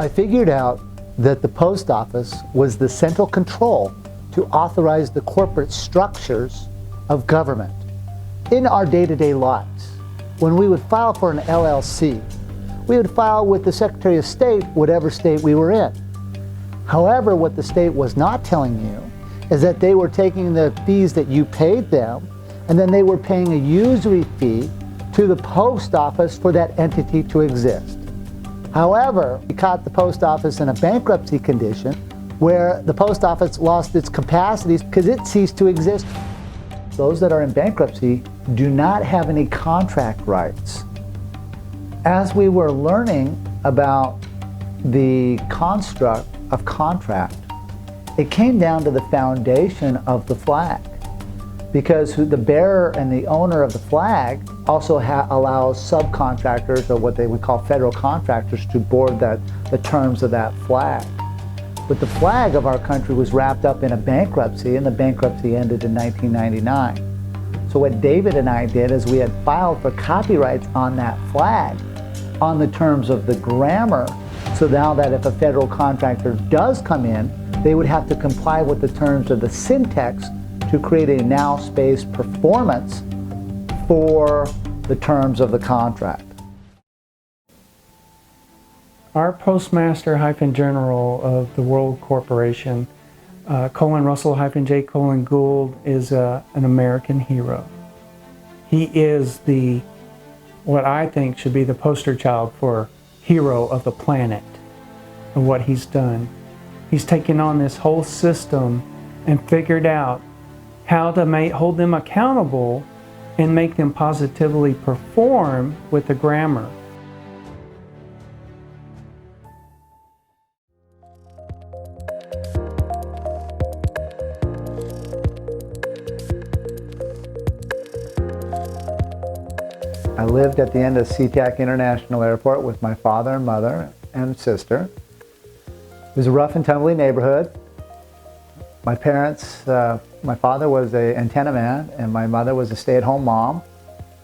I figured out that the post office was the central control to authorize the corporate structures of government in our day-to-day lives. When we would file for an LLC, we would file with the Secretary of State, whatever state we were in. However, what the state was not telling you is that they were taking the fees that you paid them, and then they were paying a usury fee to the post office for that entity to exist. However, we caught the post office in a bankruptcy condition where the post office lost its capacities because it ceased to exist. Those that are in bankruptcy do not have any contract rights. As we were learning about the construct of contract, it came down to the foundation of the flag, because the bearer and the owner of the flag also allows subcontractors, or what they would call federal contractors, to board the terms of that flag. But the flag of our country was wrapped up in a bankruptcy, and the bankruptcy ended in 1999. So what David and I did is we had filed for copyrights on that flag on the terms of the grammar, so now that if a federal contractor does come in, they would have to comply with the terms of the syntax to create a now space performance for the terms of the contract. Our Postmaster-General of the World Corporation, Colin Russell-J. Colin Gould, is an American hero. He is what I think should be the poster child for hero of the planet and what he's done. He's taken on this whole system and figured out how to hold them accountable and make them positively perform with the grammar. I lived at the end of SeaTac International Airport with my father and mother and sister. It was a rough and tumbly neighborhood. My parents, my father was an antenna man and my mother was a stay-at-home mom.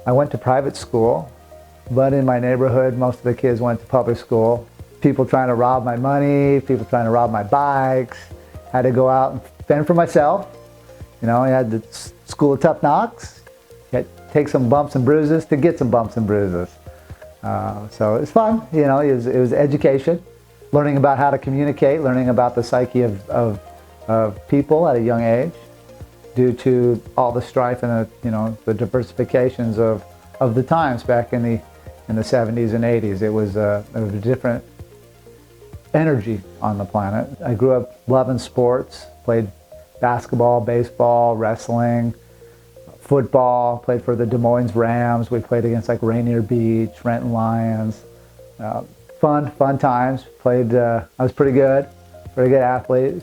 I went to private school, but in my neighborhood, most of the kids went to public school. People trying to rob my money, people trying to rob my bikes. Had to go out and fend for myself. You know, I had the school of tough knocks. Take some bumps and bruises to get some bumps and bruises. So it's fun, you know, it was education, learning about how to communicate, learning about the psyche of people at a young age due to all the strife and the diversifications of the times back in the 70s and 80s. It was a different energy on the planet. I grew up loving sports, played basketball, baseball, wrestling, football, played for the Des Moines Rams. We played against like Rainier Beach, Renton Lions. Fun times. I was pretty good athlete.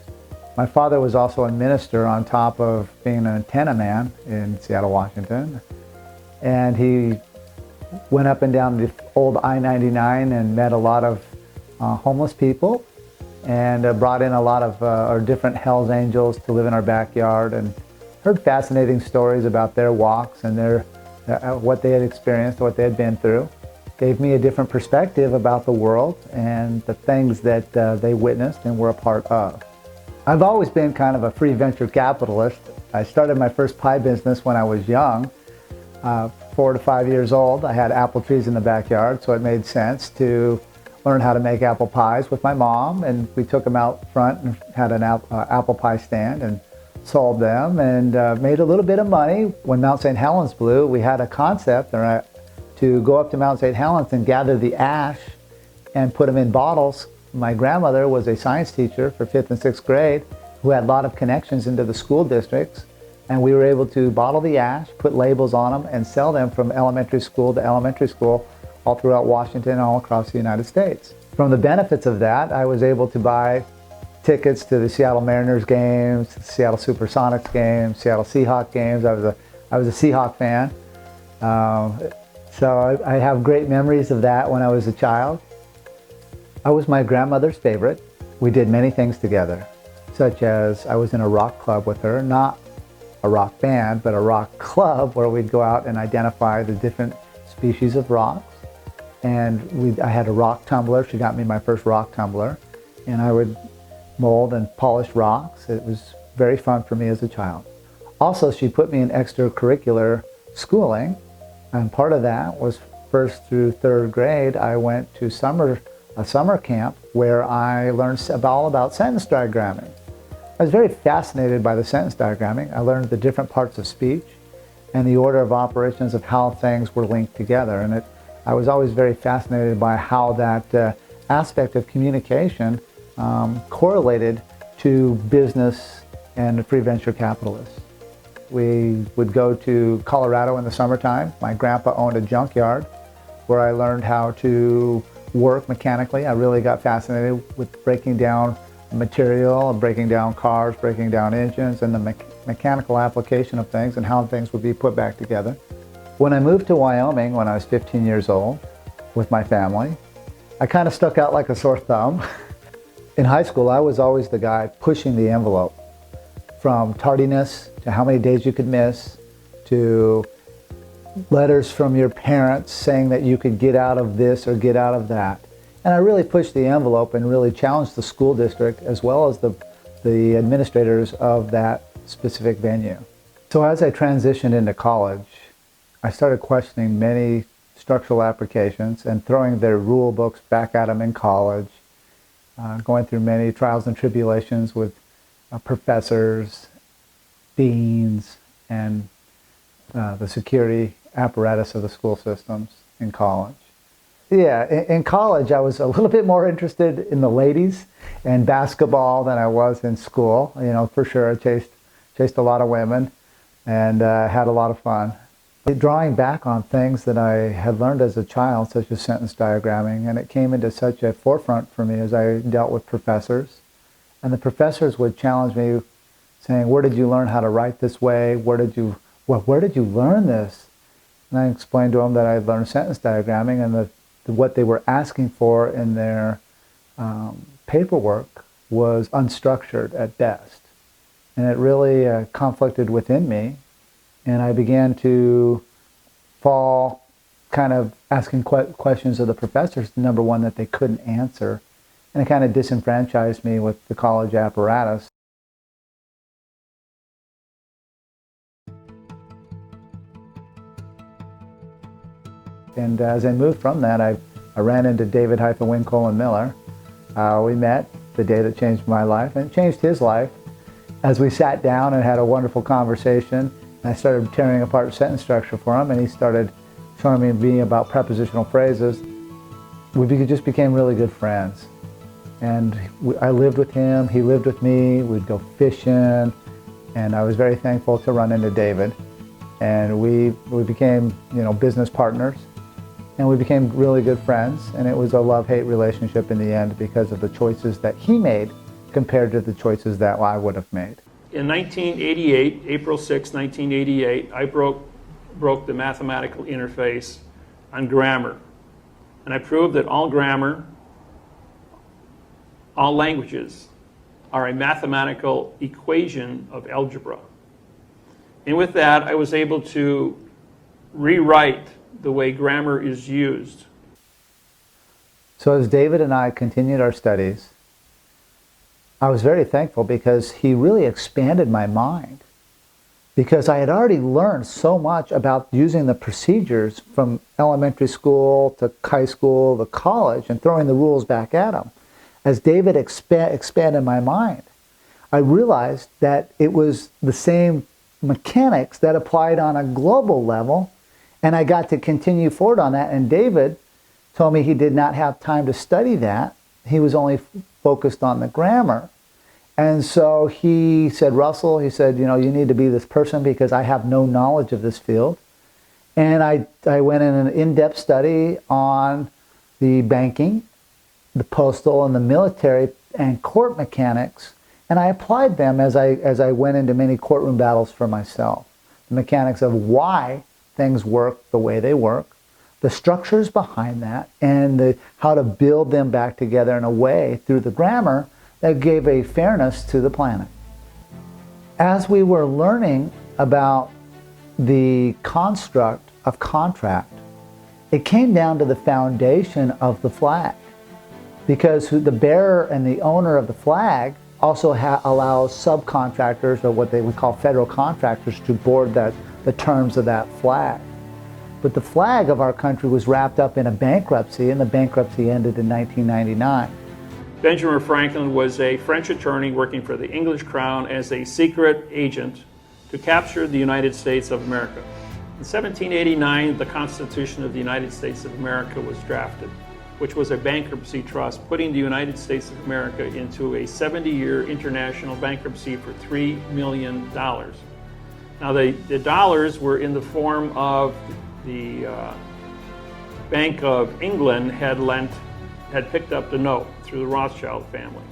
My father was also a minister on top of being an antenna man in Seattle, Washington. And he went up and down the old I-99 and met a lot of homeless people and brought in a lot of our different Hells Angels to live in our backyard, and heard fascinating stories about their walks and what they had experienced, what they had been through. Gave me a different perspective about the world and the things that they witnessed and were a part of. I've always been kind of a free venture capitalist. I started my first pie business when I was young, 4 to 5 years old. I had apple trees in the backyard, so it made sense to learn how to make apple pies with my mom, and we took them out front and had an apple pie stand and sold them and made a little bit of money. When Mount St. Helens blew, we had a concept to go up to Mount St. Helens and gather the ash and put them in bottles. My grandmother was a science teacher for 5th and 6th grade who had a lot of connections into the school districts, and we were able to bottle the ash, put labels on them, and sell them from elementary school to elementary school all throughout Washington and all across the United States. From the benefits of that, I was able to buy tickets to the Seattle Mariners games, Seattle Supersonics games, Seattle Seahawks games. I was a Seahawk fan. So I have great memories of that when I was a child. I was my grandmother's favorite. We did many things together, such as I was in a rock club with her, not a rock band, but a rock club where we'd go out and identify the different species of rocks. and I had a rock tumbler. She got me my first rock tumbler, and I would mold and polish rocks. It was very fun for me as a child. Also, she put me in extracurricular schooling, and part of that was first through third grade. I went to a summer camp where I learned all about sentence diagramming. I was very fascinated by the sentence diagramming. I learned the different parts of speech and the order of operations of how things were linked together. And I was always very fascinated by how that aspect of communication correlated to business and free venture capitalists. We would go to Colorado in the summertime. My grandpa owned a junkyard where I learned how to work mechanically. I really got fascinated with breaking down material, breaking down cars, breaking down engines, and the mechanical application of things and how things would be put back together. When I moved to Wyoming when I was 15 years old with my family, I kind of stuck out like a sore thumb. In high school, I was always the guy pushing the envelope, from tardiness to how many days you could miss, to letters from your parents saying that you could get out of this or get out of that. And I really pushed the envelope and really challenged the school district as well as the administrators of that specific venue. So as I transitioned into college, I started questioning many structural applications and throwing their rule books back at them in college, going through many trials and tribulations with professors, deans, and the security apparatus of the school systems in college. Yeah, in college I was a little bit more interested in the ladies and basketball than I was in school. You know, for sure I chased a lot of women and had a lot of fun. Drawing back on things that I had learned as a child, such as sentence diagramming, and it came into such a forefront for me as I dealt with professors. And the professors would challenge me, saying, "Where did you learn how to write this way? Where did you learn this?" And I explained to them that I had learned sentence diagramming, and what they were asking for in their paperwork was unstructured at best. And it really conflicted within me, and I began to fall kind of asking questions of the professors, number one, that they couldn't answer, and it kind of disenfranchised me with the college apparatus. And as I moved from that, I ran into David-Wynne Miller. We met the day that changed my life, and it changed his life. As we sat down and had a wonderful conversation, I started tearing apart sentence structure for him, and he started showing me about prepositional phrases. We just became really good friends. And I lived with him, he lived with me, we'd go fishing, and I was very thankful to run into David. And we became, business partners. And we became really good friends, and it was a love-hate relationship in the end because of the choices that he made compared to the choices that I would have made. In 1988, April 6, 1988, I broke the mathematical interface on grammar. And I proved that all grammar, all languages, are a mathematical equation of algebra. And with that, I was able to rewrite the way grammar is used. So as David and I continued our studies, I was very thankful because he really expanded my mind. Because I had already learned so much about using the procedures from elementary school to high school to college and throwing the rules back at him. As David expanded my mind, I realized that it was the same mechanics that applied on a global level, and I got to continue forward on that. And David told me he did not have time to study that. He was only focused on the grammar. And so he said, "Russell," he said, "you need to be this person because I have no knowledge of this field." And I went in an in-depth study on the banking, the postal, and the military and court mechanics, and I applied them as I went into many courtroom battles for myself. The mechanics of why things work the way they work, the structures behind that, and how to build them back together in a way through the grammar that gave a fairness to the planet. As we were learning about the construct of contract It came down to the foundation of the flag, because the bearer and the owner of the flag also allows subcontractors, or what they would call federal contractors, to board the terms of that flag. But the flag of our country was wrapped up in a bankruptcy, and the bankruptcy ended in 1999. Benjamin Franklin was a French attorney working for the English Crown as a secret agent to capture the United States of America. In 1789, the Constitution of the United States of America was drafted, which was a bankruptcy trust, putting the United States of America into a 70-year international bankruptcy for $3 million. Now, the dollars were in the form of the Bank of England had picked up the note through the Rothschild family.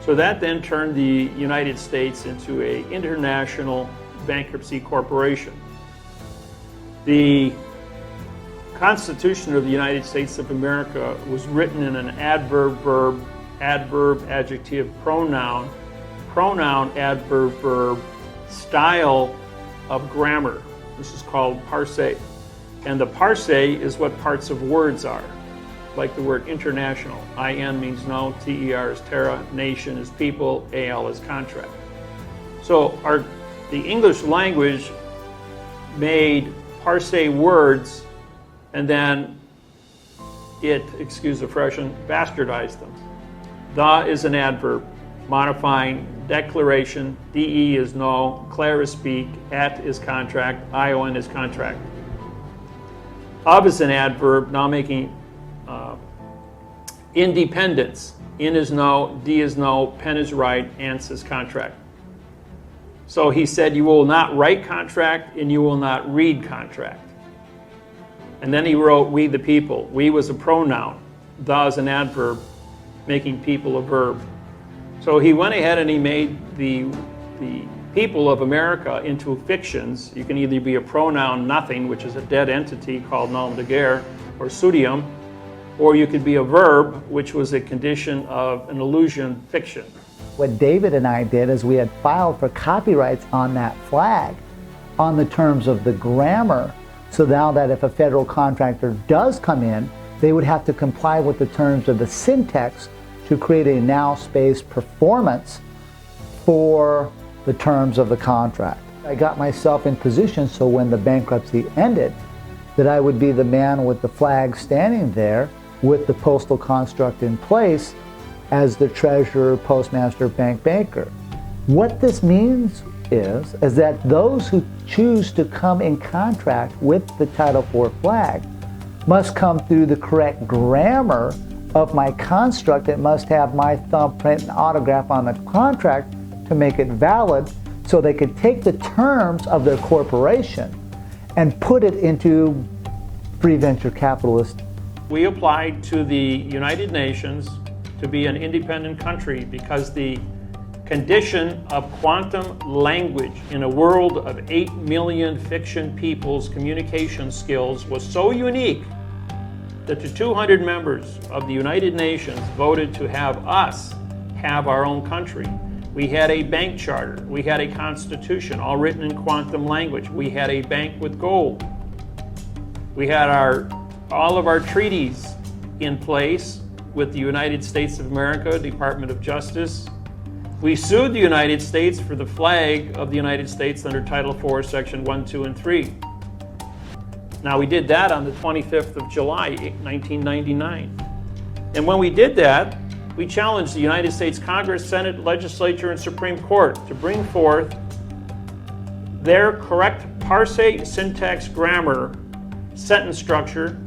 So that then turned the United States into an international bankruptcy corporation. The Constitution of the United States of America was written in an adverb, verb, adverb, adjective, pronoun, adverb, verb style of grammar. This is called parse. And the parse is what parts of words are, like the word international. IN means no, TER is terra, nation is people, AL is contract. So the English language made parse words, and then it, excuse the expression, bastardized them. The is an adverb, modifying declaration, DE is no, clair is speak, at is contract, ION is contract. Of is an adverb, now making independence. In is no, D is no, pen is right, ans is contract. So he said, you will not write contract and you will not read contract. And then he wrote, we the people. We was a pronoun. The is an adverb, making people a verb. So he went ahead and he made the people of America into fictions. You can either be a pronoun nothing, which is a dead entity called nom de guerre, or pseudium, or you could be a verb, which was a condition of an illusion fiction. What David and I did is we had filed for copyrights on that flag on the terms of the grammar, so now that if a federal contractor does come in, they would have to comply with the terms of the syntax to create a now space performance for the terms of the contract. I got myself in position so when the bankruptcy ended, that I would be the man with the flag standing there with the postal construct in place as the treasurer, postmaster, bank banker. What this means is that those who choose to come in contract with the Title IV flag must come through the correct grammar of my construct. It must have my thumbprint and autograph on the contract to make it valid, so they could take the terms of their corporation and put it into free venture capitalist. We applied to the United Nations to be an independent country because the condition of quantum language in a world of 8 million fiction people's communication skills was so unique that the 200 members of the United Nations voted to have us have our own country. We had a bank charter, we had a constitution, all written in quantum language. We had a bank with gold. We had all of our treaties in place with the United States of America, Department of Justice. We sued the United States for the flag of the United States under Title IV, Section 1, 2, and 3. Now, we did that on the 25th of July, 1999. And when we did that, we challenged the United States Congress, Senate, Legislature, and Supreme Court to bring forth their correct parse, syntax, grammar, sentence structure,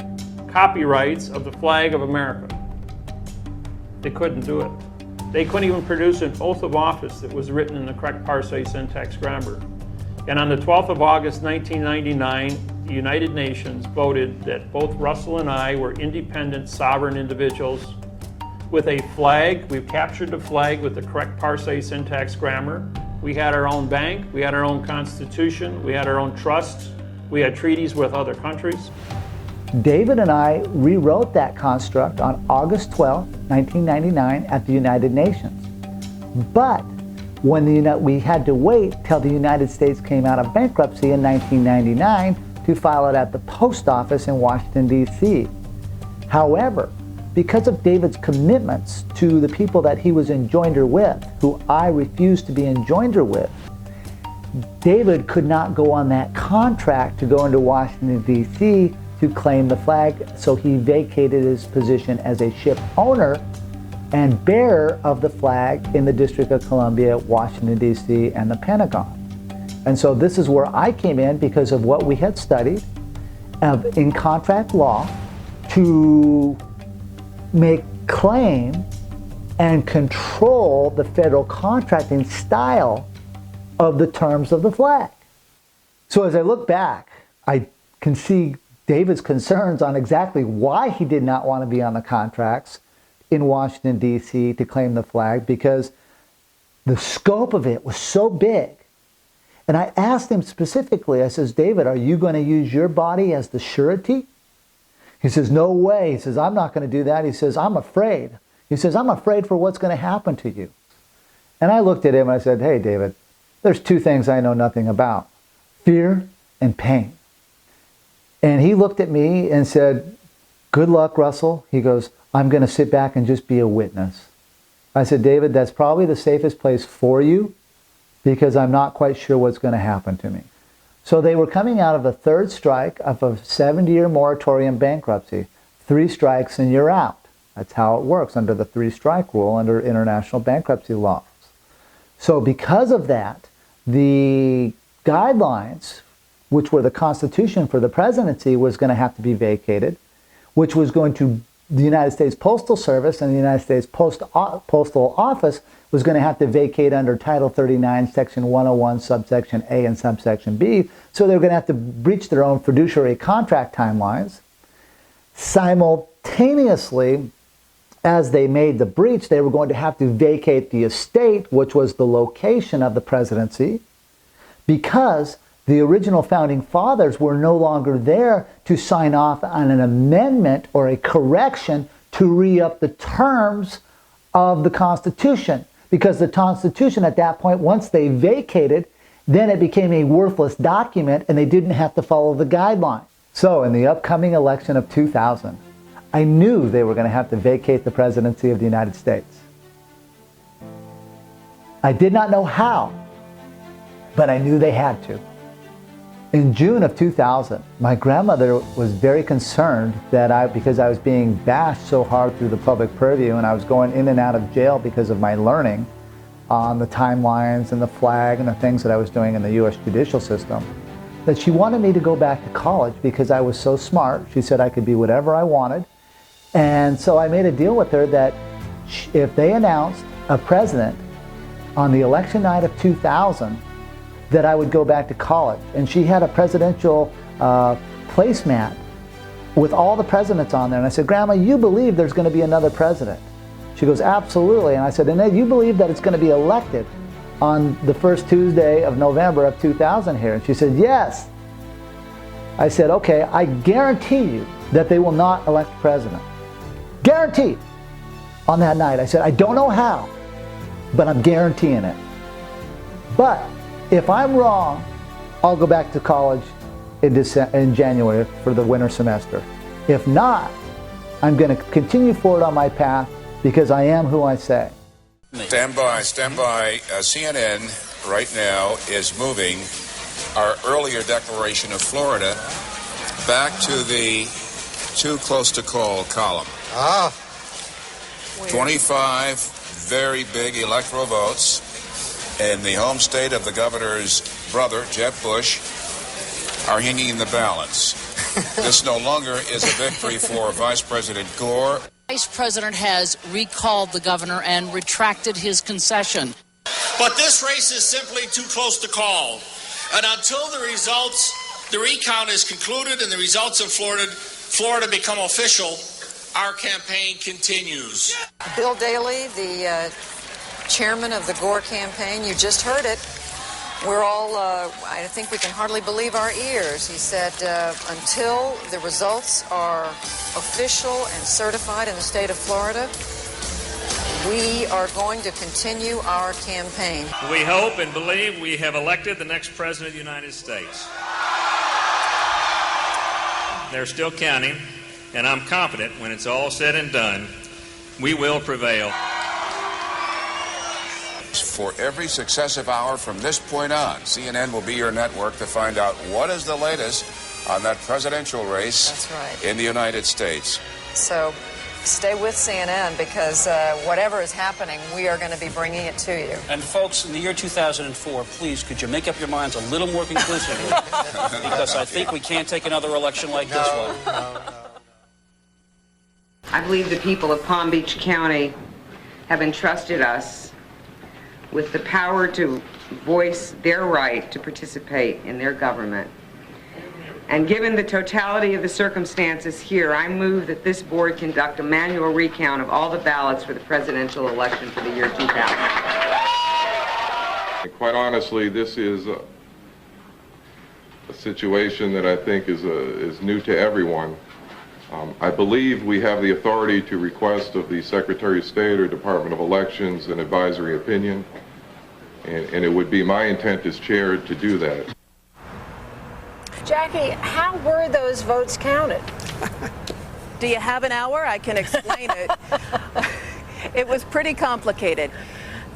copyrights of the flag of America. They couldn't do it. They couldn't even produce an oath of office that was written in the correct parse, syntax, grammar. And on the 12th of August, 1999, the United Nations voted that both Russell and I were independent, sovereign individuals with a flag. We've captured the flag with the correct parse, syntax, grammar. We had our own bank, we had our own constitution, we had our own trusts, we had treaties with other countries. David and I rewrote that construct on August 12, 1999 at the United Nations. But when we had to wait till the United States came out of bankruptcy in 1999 to file it at the post office in Washington, D.C. However, because of David's commitments to the people that he was in joinder with, who I refused to be in joinder with, David could not go on that contract to go into Washington, D.C. to claim the flag, so he vacated his position as a ship owner and bearer of the flag in the District of Columbia, Washington, D.C., and the Pentagon. And so this is where I came in because of what we had studied in contract law to make claim and control the federal contracting style of the terms of the flag. So as I look back, I can see David's concerns on exactly why he did not want to be on the contracts in Washington, D.C. to claim the flag, because the scope of it was so big. And I asked him specifically, I says, David, are you going to use your body as the surety? He says, no way. He says, I'm not going to do that. He says, I'm afraid. He says, I'm afraid for what's going to happen to you. And I looked at him and I said, hey, David, there's two things I know nothing about: fear and pain. And he looked at me and said, good luck, Russell. He goes, I'm going to sit back and just be a witness. I said, David, that's probably the safest place for you, because I'm not quite sure what's going to happen to me. So they were coming out of a third strike of a 70-year moratorium bankruptcy. 3 strikes and you're out. That's how it works under the 3-strike rule under international bankruptcy laws. So because of that, the guidelines, which were the Constitution for the presidency, was going to have to be vacated, which was going to, the United States Postal Service and the United States Postal Office was going to have to vacate under Title 39, Section 101, Subsection A and Subsection B. So they were going to have to breach their own fiduciary contract timelines. Simultaneously, as they made the breach, they were going to have to vacate the estate, which was the location of the presidency, because the original founding fathers were no longer there to sign off on an amendment or a correction to re-up the terms of the Constitution. Because the Constitution at that point, once they vacated, then it became a worthless document and they didn't have to follow the guidelines. So in the upcoming election of 2000, I knew they were going to have to vacate the presidency of the United States. I did not know how, but I knew they had to. In June of 2000, my grandmother was very concerned that because I was being bashed so hard through the public purview and I was going in and out of jail because of my learning on the timelines and the flag and the things that I was doing in the U.S. judicial system, that she wanted me to go back to college because I was so smart. She said I could be whatever I wanted. And so I made a deal with her that if they announced a president on the election night of 2000, that I would go back to college. And she had a presidential placemat with all the presidents on there. And I said, Grandma, you believe there's going to be another president? She goes, absolutely. And I said, and then you believe that it's going to be elected on the first Tuesday of November of 2000 here? And she said, yes. I said, okay, I guarantee you that they will not elect a president. Guaranteed. On that night, I said, I don't know how, but I'm guaranteeing it. But if I'm wrong, I'll go back to college in January for the winter semester. If not, I'm going to continue forward on my path because I am who I say. Stand by. CNN right now is moving our earlier declaration of Florida back to the too close to call column. 25 very big electoral votes in the home state of the governor's brother, Jeb Bush, are hanging in the balance. This no longer is a victory for Vice President Gore. Vice President has recalled the governor and retracted his concession. But this race is simply too close to call. And until the recount is concluded and the results of Florida become official, our campaign continues. Bill Daley, the chairman of the Gore campaign, you just heard it. We're all, I think we can hardly believe our ears. He said, until the results are official and certified in the state of Florida, we are going to continue our campaign. We hope and believe we have elected the next president of the United States. They're still counting, and I'm confident when it's all said and done, we will prevail. For every successive hour from this point on, CNN will be your network to find out what is the latest on that presidential race. That's right. In the United States. So stay with CNN because whatever is happening, we are going to be bringing it to you. And folks, in the year 2004, please, could you make up your minds a little more conclusively? Because I think we can't take another election like this one. I believe the people of Palm Beach County have entrusted us with the power to voice their right to participate in their government. And given the totality of the circumstances here, I move that this board conduct a manual recount of all the ballots for the presidential election for the year 2000. Quite honestly, this is a situation that I think is new to everyone. I believe we have the authority to request of the Secretary of State or Department of Elections an advisory opinion, and it would be my intent as chair to do that. Jackie, how were those votes counted? Do you have an hour? I can explain it. It was pretty complicated.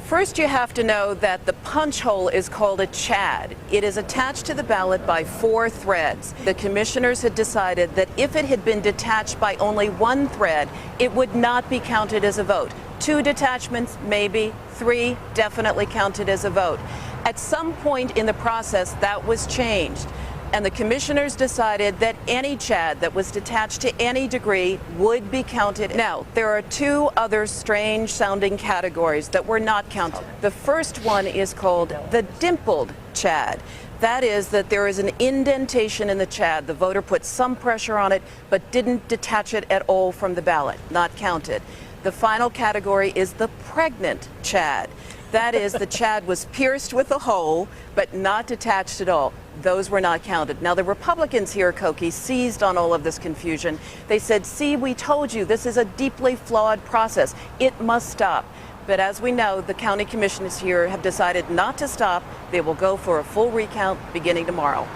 First, you have to know that the punch hole is called a chad. It is attached to the ballot by 4 threads. The commissioners had decided that if it had been detached by only 1 thread, it would not be counted as a vote. 2 detachments, maybe. 3 definitely counted as a vote. At some point in the process, that was changed. And the commissioners decided that any chad that was detached to any degree would be counted. Now, there are 2 other strange sounding categories that were not counted. The first one is called the dimpled chad. That is that there is an indentation in the chad. The voter put some pressure on it, but didn't detach it at all from the ballot. Not counted. The final category is the pregnant chad. That is, the chad was pierced with a hole, but not detached at all. Those were not counted. Now, the Republicans here, Koki, seized on all of this confusion. They said, see, we told you, this is a deeply flawed process. It must stop. But as we know, the county commissioners here have decided not to stop. They will go for a full recount beginning tomorrow.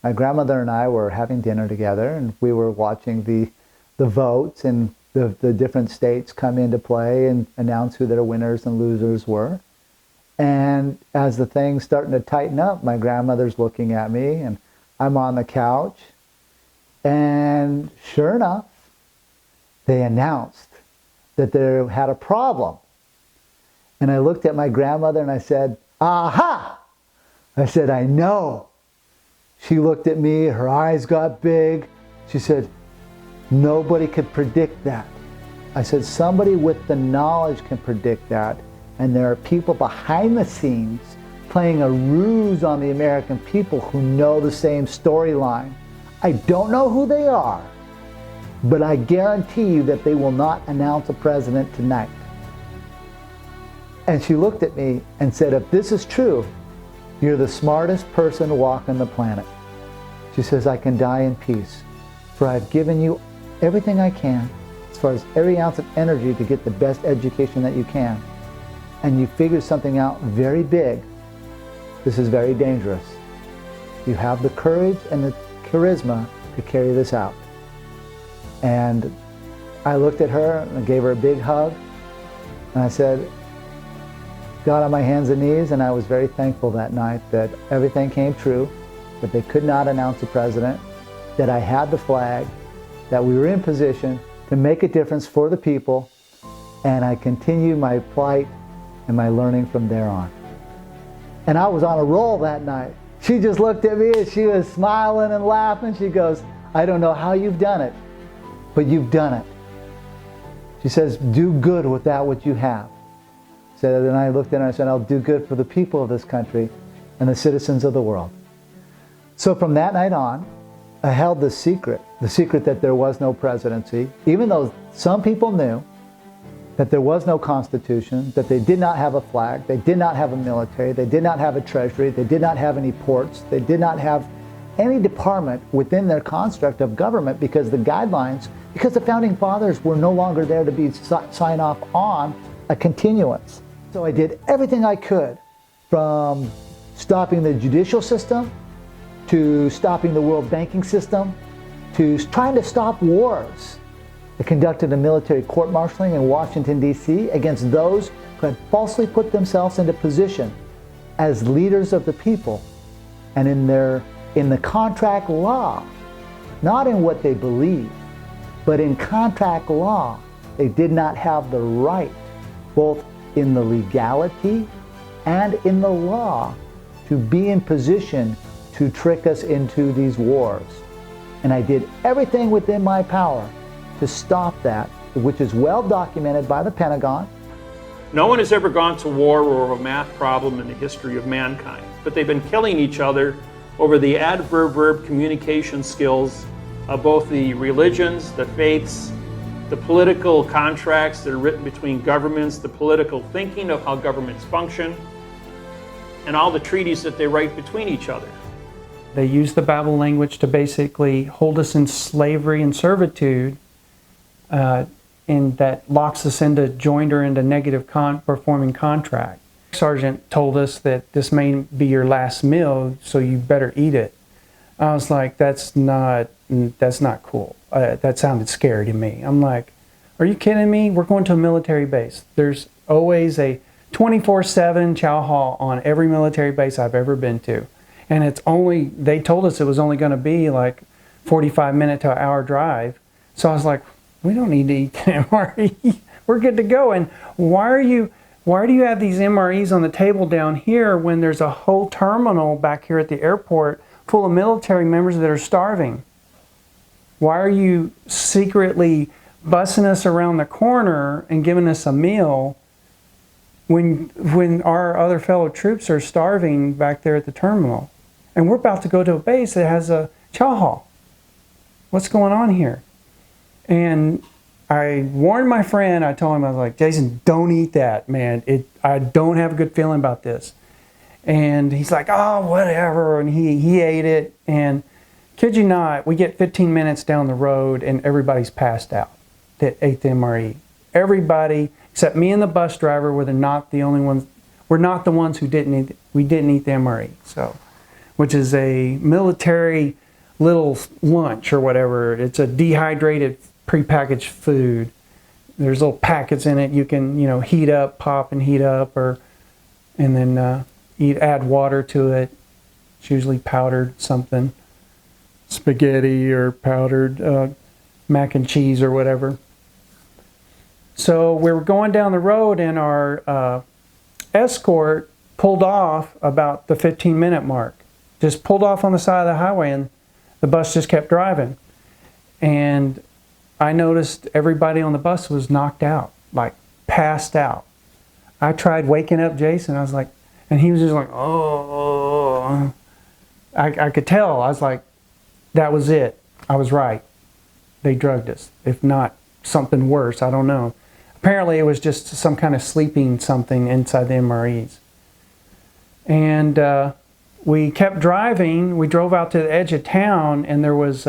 My grandmother and I were having dinner together, and we were watching the votes and the different states come into play and announce who their winners and losers were. And as the thing's starting to tighten up, my grandmother's looking at me, and I'm on the couch. And sure enough, they announced that they had a problem. And I looked at my grandmother and I said, aha! I said, I know. She looked at me, her eyes got big. She said, nobody could predict that. I said, somebody with the knowledge can predict that, and there are people behind the scenes playing a ruse on the American people who know the same storyline. I don't know who they are, but I guarantee you that they will not announce a president tonight. And she looked at me and said, if this is true, you're the smartest person walking the planet. She says, I can die in peace, for I've given you everything I can, as far as every ounce of energy to get the best education that you can. And you figured something out very big. This is very dangerous. You have the courage and the charisma to carry this out. And I looked at her and I gave her a big hug. And I said, got on my hands and knees, and I was very thankful that night that everything came true, that they could not announce a president, that I had the flag, that we were in position to make a difference for the people, and I continued my plight and my learning from there on. And I was on a roll that night. She just looked at me and she was smiling and laughing. She goes, I don't know how you've done it, but you've done it. She says, do good with that what you have. So then I looked at her and I said, I'll do good for the people of this country and the citizens of the world. So from that night on, I held the secret that there was no presidency, even though some people knew that there was no constitution, that they did not have a flag, they did not have a military, they did not have a treasury, they did not have any ports, they did not have any department within their construct of government because the founding fathers were no longer there to be sign off on a continuance. So I did everything I could, from stopping the judicial system, to stopping the world banking system, to trying to stop wars. They conducted a military court-martialing in Washington, D.C. against those who had falsely put themselves into position as leaders of the people, and in the contract law, not in what they believed, but in contract law, they did not have the right, both in the legality and in the law, to be in position to trick us into these wars. And I did everything within my power to stop that, which is well documented by the Pentagon. No one has ever gone to war over a math problem in the history of mankind, but they've been killing each other over the adverb-verb communication skills of both the religions, the faiths, the political contracts that are written between governments, the political thinking of how governments function, and all the treaties that they write between each other. They use the Babel language to basically hold us in slavery and servitude, and that locks us into joinder into negative performing contract. Sergeant told us that this may be your last meal, so you better eat it. I was like, that's not cool. That sounded scary to me. I'm like, are you kidding me? We're going to a military base. There's always a 24/7 chow hall on every military base I've ever been to. And they told us it was only going to be like 45-minute to an hour drive. So I was like, we don't need to eat the MRE. We're good to go. And why do you have these MREs on the table down here when there's a whole terminal back here at the airport full of military members that are starving? Why are you secretly bussing us around the corner and giving us a meal when our other fellow troops are starving back there at the terminal? And we're about to go to a base that has a chow hall. What's going on here? And I warned my friend. I told him, I was like, Jason, don't eat that, man. I don't have a good feeling about this. And he's like, oh, whatever. And he ate it. And kid you not, we get 15 minutes down the road and everybody's passed out that ate the MRE. Everybody, except me and the bus driver, were not the only ones. We're not the ones who didn't eat. We didn't eat the MRE. So, which is a military little lunch or whatever. It's a dehydrated prepackaged food. There's little packets in it you can heat up, pop and heat up, and then add water to it. It's usually powdered something, spaghetti or powdered mac and cheese or whatever. So we were going down the road and our escort pulled off about the 15-minute mark. Just pulled off on the side of the highway and the bus just kept driving. And I noticed everybody on the bus was knocked out, like passed out. I tried waking up Jason. I was like, and he was just like, oh. I could tell. I was like, that was it. I was right. They drugged us. If not something worse, I don't know. Apparently it was just some kind of sleeping something inside the MREs. And we kept driving. We drove out to the edge of town, and there was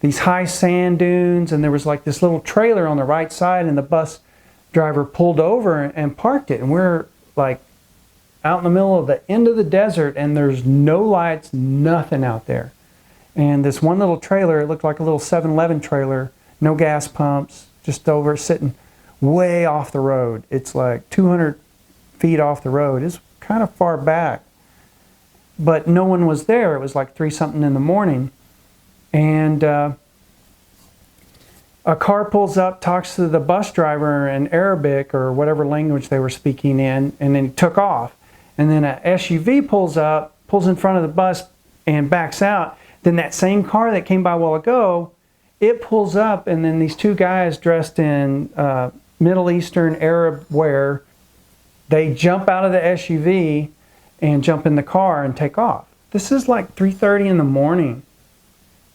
these high sand dunes, and there was like this little trailer on the right side, and the bus driver pulled over and parked it. And we're like out in the middle of the end of the desert, and there's no lights, nothing out there. And this one little trailer, it looked like a little 7-Eleven trailer, no gas pumps, just over sitting way off the road. It's like 200 feet off the road. It's kind of far back. But no one was there. It was like 3-something in the morning. And a car pulls up, talks to the bus driver in Arabic or whatever language they were speaking in, and then took off. And then a SUV pulls up, pulls in front of the bus and backs out. Then that same car that came by a while ago, it pulls up, and then these two guys dressed in Middle Eastern Arab wear, they jump out of the SUV and jump in the car and take off. This is like 3:30 in the morning.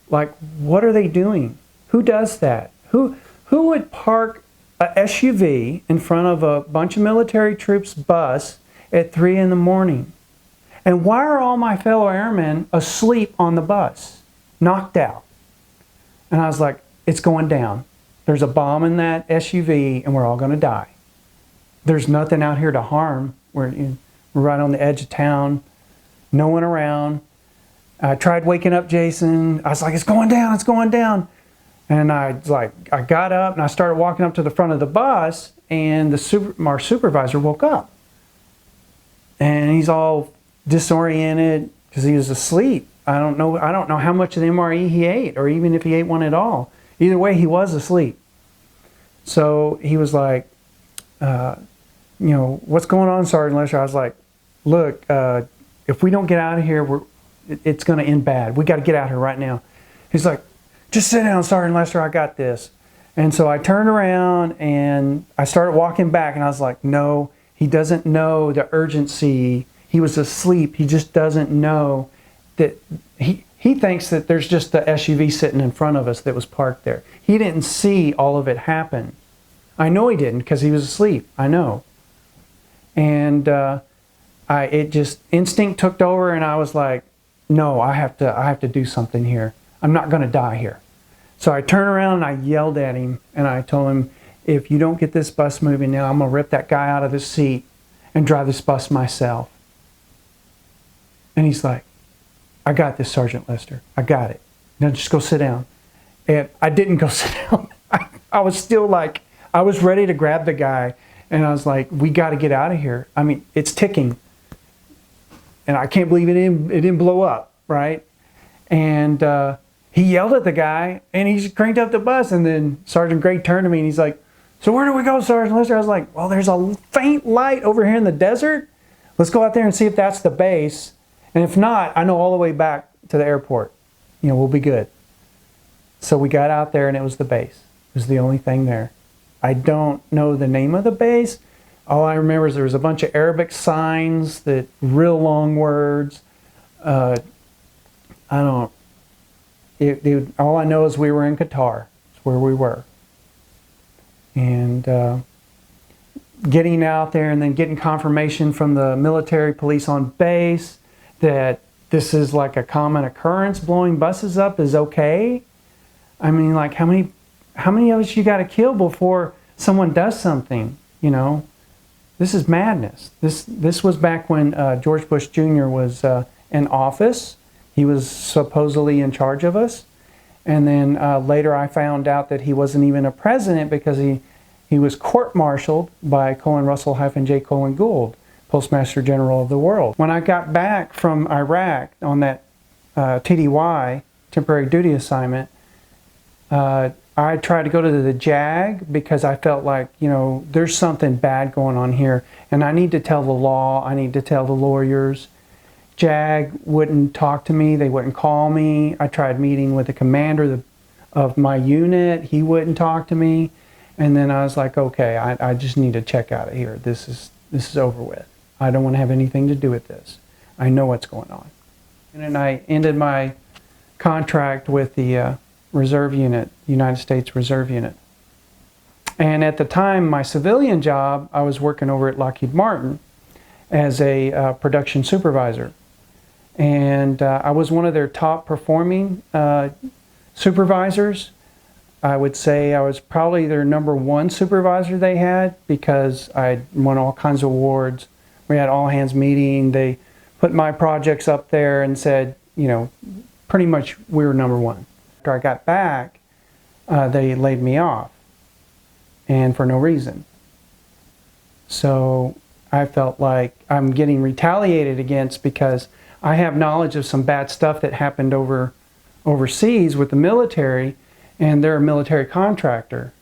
Like, what are they doing? Who does that? Who would park a SUV in front of a bunch of military troops bus at 3 in the morning? And why are all my fellow airmen asleep on the bus, knocked out? And I was like, it's going down. There's a bomb in that SUV and we're all going to die. There's nothing out here to harm. We're right on the edge of town. no one around. I tried waking up Jason. I was like, it's going down, it's going down. And I got up and I started walking up to the front of the bus, and our supervisor woke up. And he's all disoriented because he was asleep. I don't know how much of the MRE he ate, or even if he ate one at all. Either way, he was asleep. So he was like, what's going on, Sergeant Lester? I was like, look, if we don't get out of here, it's going to end bad. We got to get out of here right now. He's like, just sit down, Sergeant Lester, I got this. And so I turned around and I started walking back, and I was like, no, he doesn't know the urgency. He was asleep. He just doesn't know that he thinks that there's just the SUV sitting in front of us that was parked there. He didn't see all of it happen. I know he didn't because he was asleep. I know. And it just instinct took over, and I was like, no, I have to do something here. I'm not going to die here. So I turned around and I yelled at him, and I told him, if you don't get this bus moving now, I'm going to rip that guy out of the seat and drive this bus myself. And he's like, I got this, Sergeant Lester. I got it. Now just go sit down. And I didn't go sit down. I was still like, I was ready to grab the guy, and I was like, we got to get out of here. I mean, it's ticking. And I can't believe it didn't blow up, right? And he yelled at the guy, and he cranked up the bus, and then Sergeant Gray turned to me, and he's like, so where do we go, Sergeant Lester? I was like, well, there's a faint light over here in the desert. Let's go out there and see if that's the base. And if not, I know all the way back to the airport. We'll be good. So we got out there, and it was the base. It was the only thing there. I don't know the name of the base. All I remember is there was a bunch of Arabic signs, that real long words. All I know is we were in Qatar. It's where we were. And getting out there and then getting confirmation from the military police on base that this is like a common occurrence, blowing buses up is okay. I mean, like, how many of us you got to kill before someone does something? This is madness. This was back when George Bush Jr. was in office. He was supposedly in charge of us. And then later I found out that he wasn't even a president, because he was court-martialed by J. Gould, Postmaster General of the world. When I got back from Iraq on that TDY, temporary duty assignment, I tried to go to the JAG because I felt like, there's something bad going on here, and I need to tell the law, I need to tell the lawyers. JAG wouldn't talk to me, they wouldn't call me. I tried meeting with the commander of my unit, he wouldn't talk to me. And then I was like, okay, I just need to check out of here. This is over with. I don't want to have anything to do with this. I know what's going on. And then I ended my contract with the Reserve Unit, United States Reserve Unit. And at the time, my civilian job, I was working over at Lockheed Martin as a production supervisor. And I was one of their top performing supervisors. I would say I was probably their #1 supervisor they had, because I won all kinds of awards. We had all hands meeting. They put my projects up there and said, pretty much we were #1. After I got back, they laid me off, and for no reason. So I felt like I'm getting retaliated against, because I have knowledge of some bad stuff that happened overseas with the military, and they're a military contractor.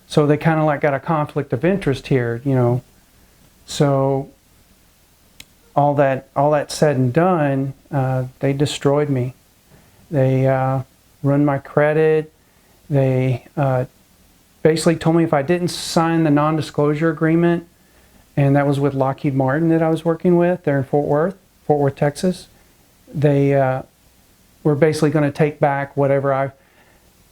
So they kind of like got a conflict of interest here, So all that said and done, they destroyed me. They run my credit. They basically told me if I didn't sign the non-disclosure agreement, and that was with Lockheed Martin that I was working with there in Fort Worth, Texas, they were basically going to take back whatever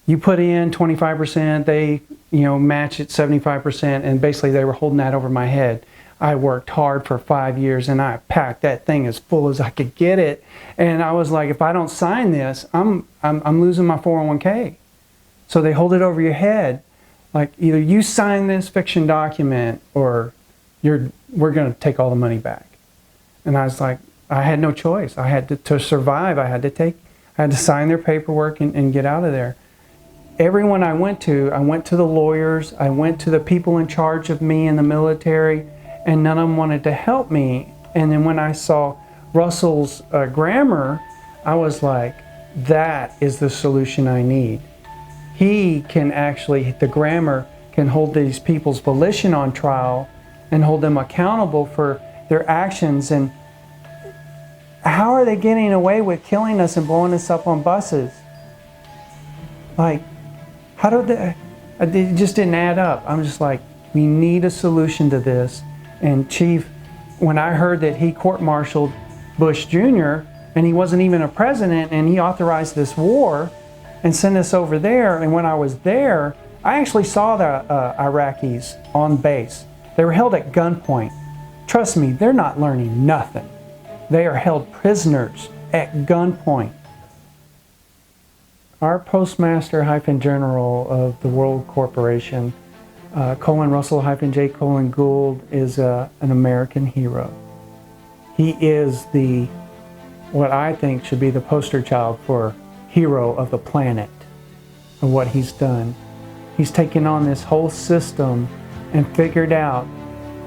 you put in 25%, they match it 75%, and basically they were holding that over my head. I worked hard for 5 years, and I packed that thing as full as I could get it. And I was like, if I don't sign this, I'm losing my 401k. So they hold it over your head, like either you sign this fiction document or we're going to take all the money back. And I was like, I had no choice. I had to survive. I had to sign their paperwork and get out of there. Everyone I went to the lawyers, I went to the people in charge of me in the military, and none of them wanted to help me. And then when I saw Russell's grammar, I was like, that is the solution I need. He can actually, the grammar can hold these people's volition on trial and hold them accountable for their actions. And how are they getting away with killing us and blowing us up on buses? Like, how do they, it just didn't add up. I'm just like, we need a solution to this. And Chief, when I heard that he court-martialed Bush Jr., and he wasn't even a president, and he authorized this war and sent us over there, and when I was there, I actually saw the Iraqis on base. They were held at gunpoint. Trust me, they're not learning nothing. They are held prisoners at gunpoint. Our Postmaster-General of the World Corporation, Russell-J. Gould, is an American hero. He is what I think should be the poster child for hero of the planet, of what he's done. He's taken on this whole system and figured out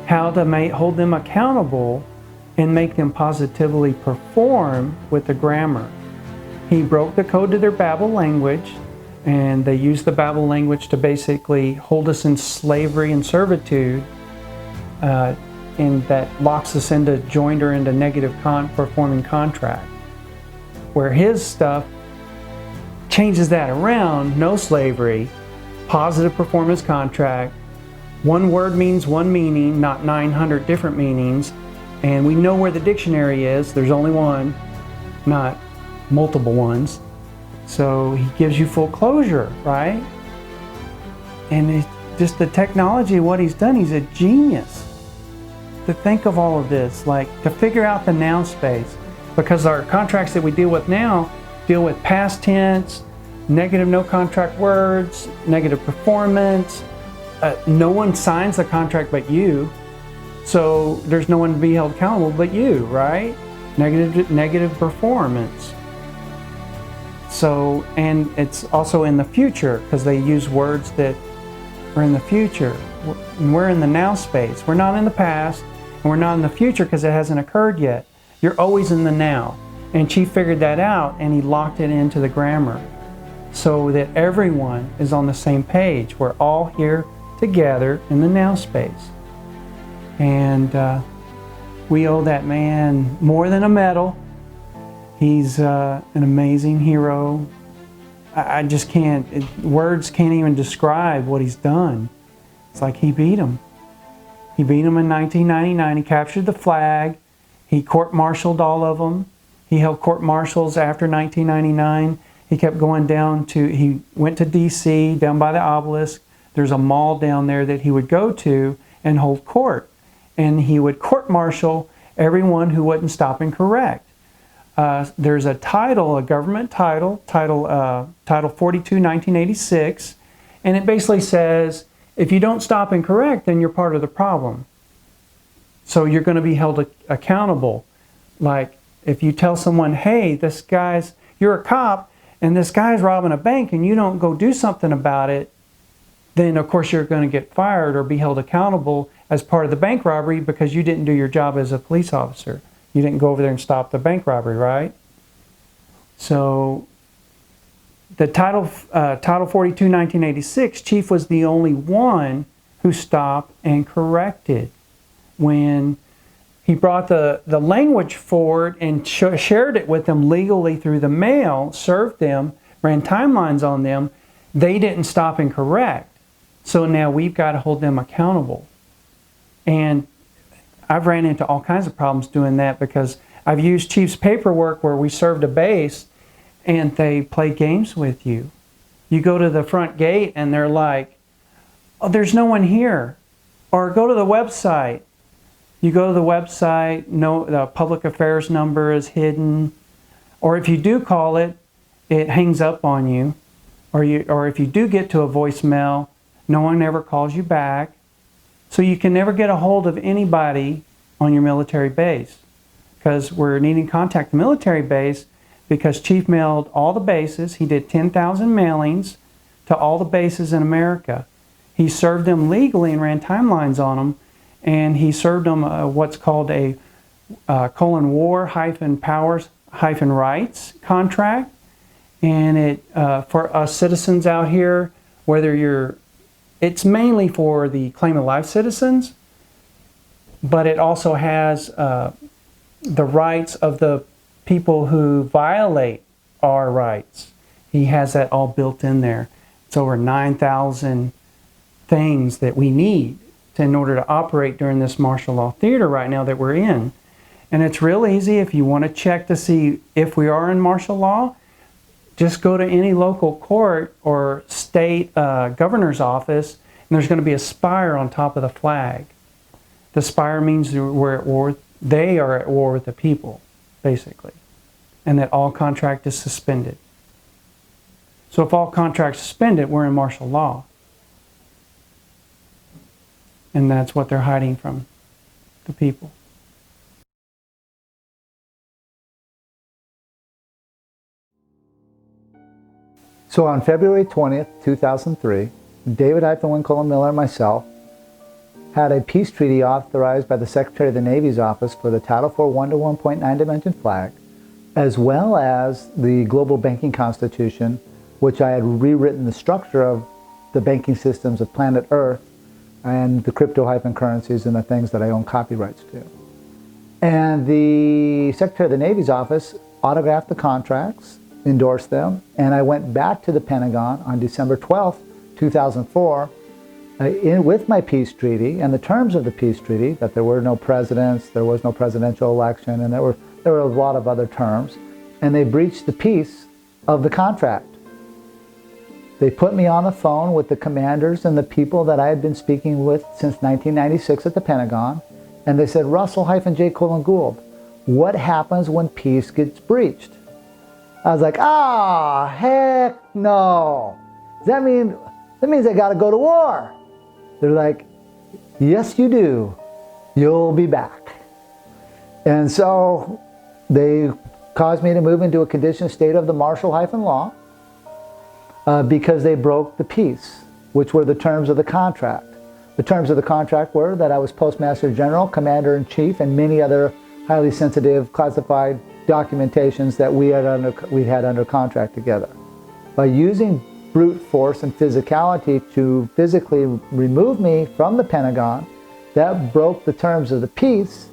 how to hold them accountable and make them positively perform with the grammar. He broke the code to their Babel language, and they used the Babel language to basically hold us in slavery and servitude, and that locks us into joinder into negative performing contract. Where his stuff changes that around, no slavery, positive performance contract, one word means one meaning, not 900 different meanings, and we know where the dictionary is, there's only one, not multiple ones. So he gives you full closure, right? And it's just the technology of what he's done, he's a genius. To think of all of this, like to figure out the noun space, because our contracts that we deal with now deal with past tense, negative no contract words, negative performance. No one signs the contract but you, so there's no one to be held accountable but you, right? Negative performance. So, and it's also in the future because they use words that are in the future. We're in the now space. We're not in the past, and we're not in the future because it hasn't occurred yet. You're always in the now. And Chief figured that out, and he locked it into the grammar so that everyone is on the same page. We're all here together in the now space. And we owe that man more than a medal. He's an amazing hero. I just can't, words can't even describe what he's done. It's like he beat him. He beat him in 1999. He captured the flag. He court-martialed all of them. He held court-martials after 1999. He kept going down to, he went to D.C., down by the obelisk. There's a mall down there that he would go to and hold court. And he would court-martial everyone who wouldn't stop and correct. There's a title, a government title, Title 42, 1986, and it basically says, if you don't stop and correct, then you're part of the problem. So you're going to be held accountable. Like, if you tell someone, hey, you're a cop, and this guy's robbing a bank, and you don't go do something about it, then of course you're going to get fired or be held accountable as part of the bank robbery because you didn't do your job as a police officer. You didn't go over there and stop the bank robbery, right? So the Title 42, 1986, Chief was the only one who stopped and corrected. When he brought the language forward and shared it with them legally through the mail, served them, ran timelines on them, they didn't stop and correct. So now we've got to hold them accountable. And I've ran into all kinds of problems doing that because I've used Chief's paperwork where we served a base and they play games with you. You go to the front gate and they're like, oh, there's no one here. Or go to the website. You go to the website, no, the public affairs number is hidden. Or if you do call it, it hangs up on you. Or if you do get to a voicemail, no one ever calls you back. So you can never get a hold of anybody on your military base. because we're needing to contact the military base because Chief mailed all the bases. He did 10,000 mailings to all the bases in America. He served them legally and ran timelines on them, and he served them what's called a war-powers-rights contract. And it for us citizens out here, it's mainly for the claim of life citizens, but it also has the rights of the people who violate our rights. He has that all built in there. It's over 9,000 things that we need in order to operate during this martial law theater right now that we're in. And it's real easy if you want to check to see if we are in martial law. Just go to any local court or state governor's office, and there's going to be a spire on top of the flag. The spire means we're at war. They are at war with the people, basically, and that all contract is suspended. So if all contracts suspended, we're in martial law. And that's what they're hiding from the people. So on February 20th, 2003, David Wynne Miller and myself had a peace treaty authorized by the Secretary of the Navy's office for the Title IV 1-to-1.9 dimension flag, as well as the Global Banking Constitution, which I had rewritten the structure of the banking systems of planet Earth and the crypto-currencies and the things that I own copyrights to. And the Secretary of the Navy's office autographed the contracts, endorsed them, and I went back to the Pentagon on December 12th, 2004, with my peace treaty and the terms of the peace treaty, that there were no presidents, there was no presidential election, and there were a lot of other terms, and they breached the peace of the contract. They put me on the phone with the commanders and the people that I had been speaking with since 1996 at the Pentagon, and they said, Russell-J. Gould, what happens when peace gets breached? I was like, heck no. That means I got to go to war. They're like, yes, you do. You'll be back. And so they caused me to move into a conditioned state of the martial-law because they broke the peace, which were the terms of the contract. The terms of the contract were that I was Postmaster General, Commander-in-Chief, and many other highly sensitive, classified documentations that we had under contract together. By using brute force and physicality to physically remove me from the Pentagon, that broke the terms of the peace.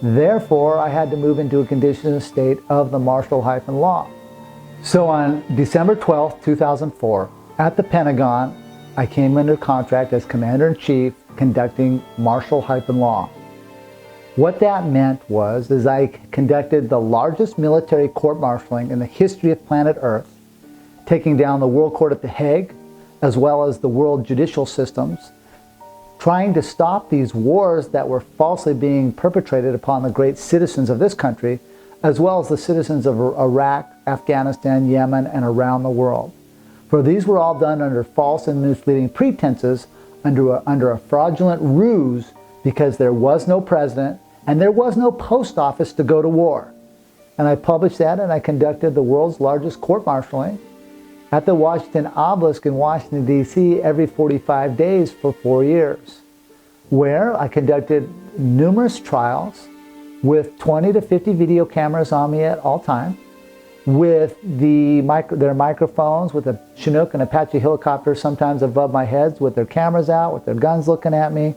Therefore, I had to move into a conditioned state of the martial-law. So on December 12th, 2004, at the Pentagon, I came under contract as Commander-in-Chief conducting martial-law. What that meant was I conducted the largest military court-martialing in the history of planet Earth, taking down the World Court at The Hague, as well as the world judicial systems, trying to stop these wars that were falsely being perpetrated upon the great citizens of this country, as well as the citizens of Iraq, Afghanistan, Yemen, and around the world. For these were all done under false and misleading pretenses, under a fraudulent ruse, because there was no president and there was no post office to go to war. And I published that, and I conducted the world's largest court-martialing at the Washington Obelisk in Washington, D.C. every 45 days for 4 years, where I conducted numerous trials with 20 to 50 video cameras on me at all times, with their microphones, with a Chinook and Apache helicopter sometimes above my heads, with their cameras out, with their guns looking at me.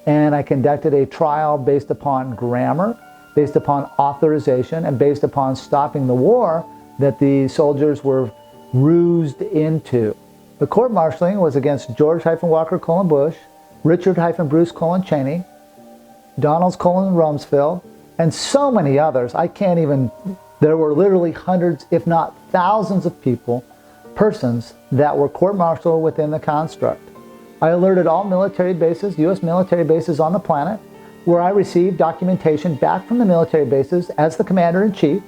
And I conducted a trial based upon grammar, based upon authorization, and based upon stopping the war that the soldiers were rused into. The court-martialing was against George-Walker Bush, Richard-Bruce Cheney, Donald Rumsfeld, and so many others. There were literally hundreds, if not thousands of persons that were court-martialed within the construct. I alerted all military bases, U.S. military bases on the planet, where I received documentation back from the military bases as the Commander-in-Chief.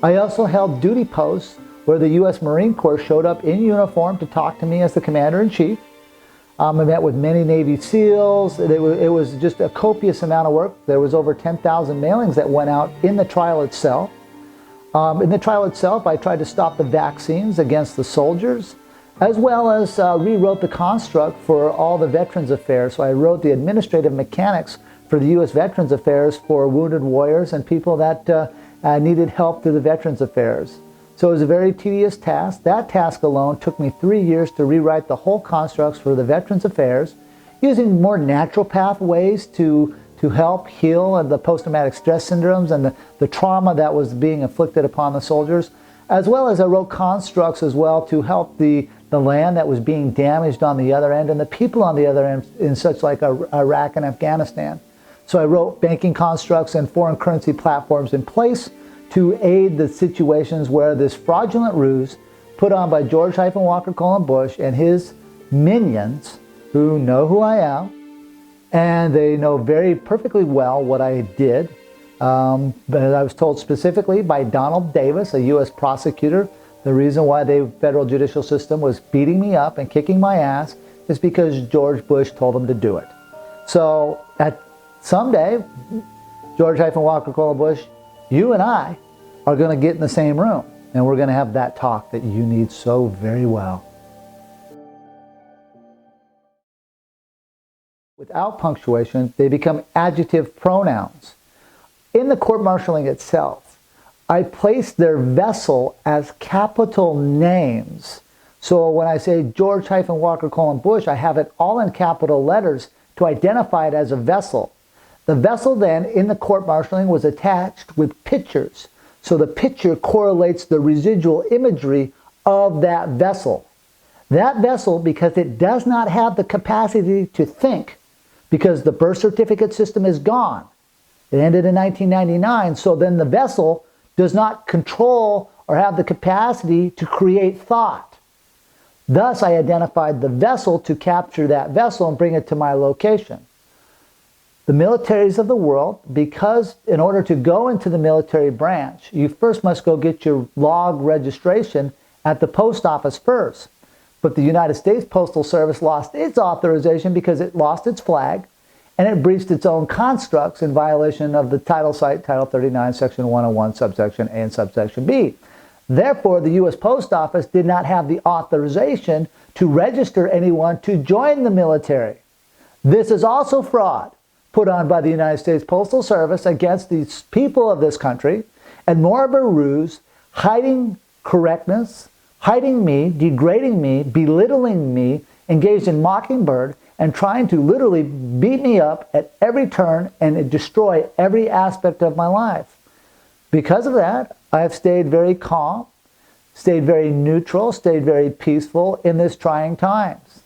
I also held duty posts where the U.S. Marine Corps showed up in uniform to talk to me as the Commander-in-Chief. I met with many Navy SEALs. It was just a copious amount of work. There was over 10,000 mailings that went out in the trial itself. In the trial itself, I tried to stop the vaccines against the soldiers, as well as rewrote the construct for all the Veterans Affairs. So I wrote the administrative mechanics for the U.S. Veterans Affairs for wounded warriors and people that needed help through the Veterans Affairs. So it was a very tedious task. That task alone took me 3 years to rewrite the whole constructs for the Veterans Affairs, using more natural pathways to help heal the post-traumatic stress syndromes and the trauma that was being inflicted upon the soldiers, as well as I wrote constructs as well to help the land that was being damaged on the other end and the people on the other end in such like Iraq and Afghanistan. So I wrote banking constructs and foreign currency platforms in place to aid the situations where this fraudulent ruse put on by George-Walker Bush and his minions, who know who I am, and they know very perfectly well what I did. But I was told specifically by Donald Davis, a U.S. prosecutor, the reason why the federal judicial system was beating me up and kicking my ass is because George Bush told them to do it. So someday, George-Walker Bush, you and I are going to get in the same room, and we're going to have that talk that you need so very well. Without punctuation, they become adjective pronouns. In the court-martialing itself, I place their vessel as capital names. So when I say George-Walker Bush, I have it all in capital letters to identify it as a vessel. The vessel then, in the court-martialing, was attached with pictures. So the picture correlates the residual imagery of that vessel. That vessel, because it does not have the capacity to think, because the birth certificate system is gone. It ended in 1999, so then the vessel does not control or have the capacity to create thought. Thus, I identified the vessel to capture that vessel and bring it to my location. The militaries of the world, because in order to go into the military branch, you first must go get your log registration at the post office first. But the United States Postal Service lost its authorization because it lost its flag and it breached its own constructs in violation of the title site, Title 39, Section 101, subsection A and subsection B. Therefore, the U.S. Post Office did not have the authorization to register anyone to join the military. This is also fraud put on by the United States Postal Service against the people of this country, and more of a ruse, hiding correctness, hiding me, degrading me, belittling me, engaged in mockingbird, and trying to literally beat me up at every turn and destroy every aspect of my life. Because of that, I have stayed very calm, stayed very neutral, stayed very peaceful in this trying times.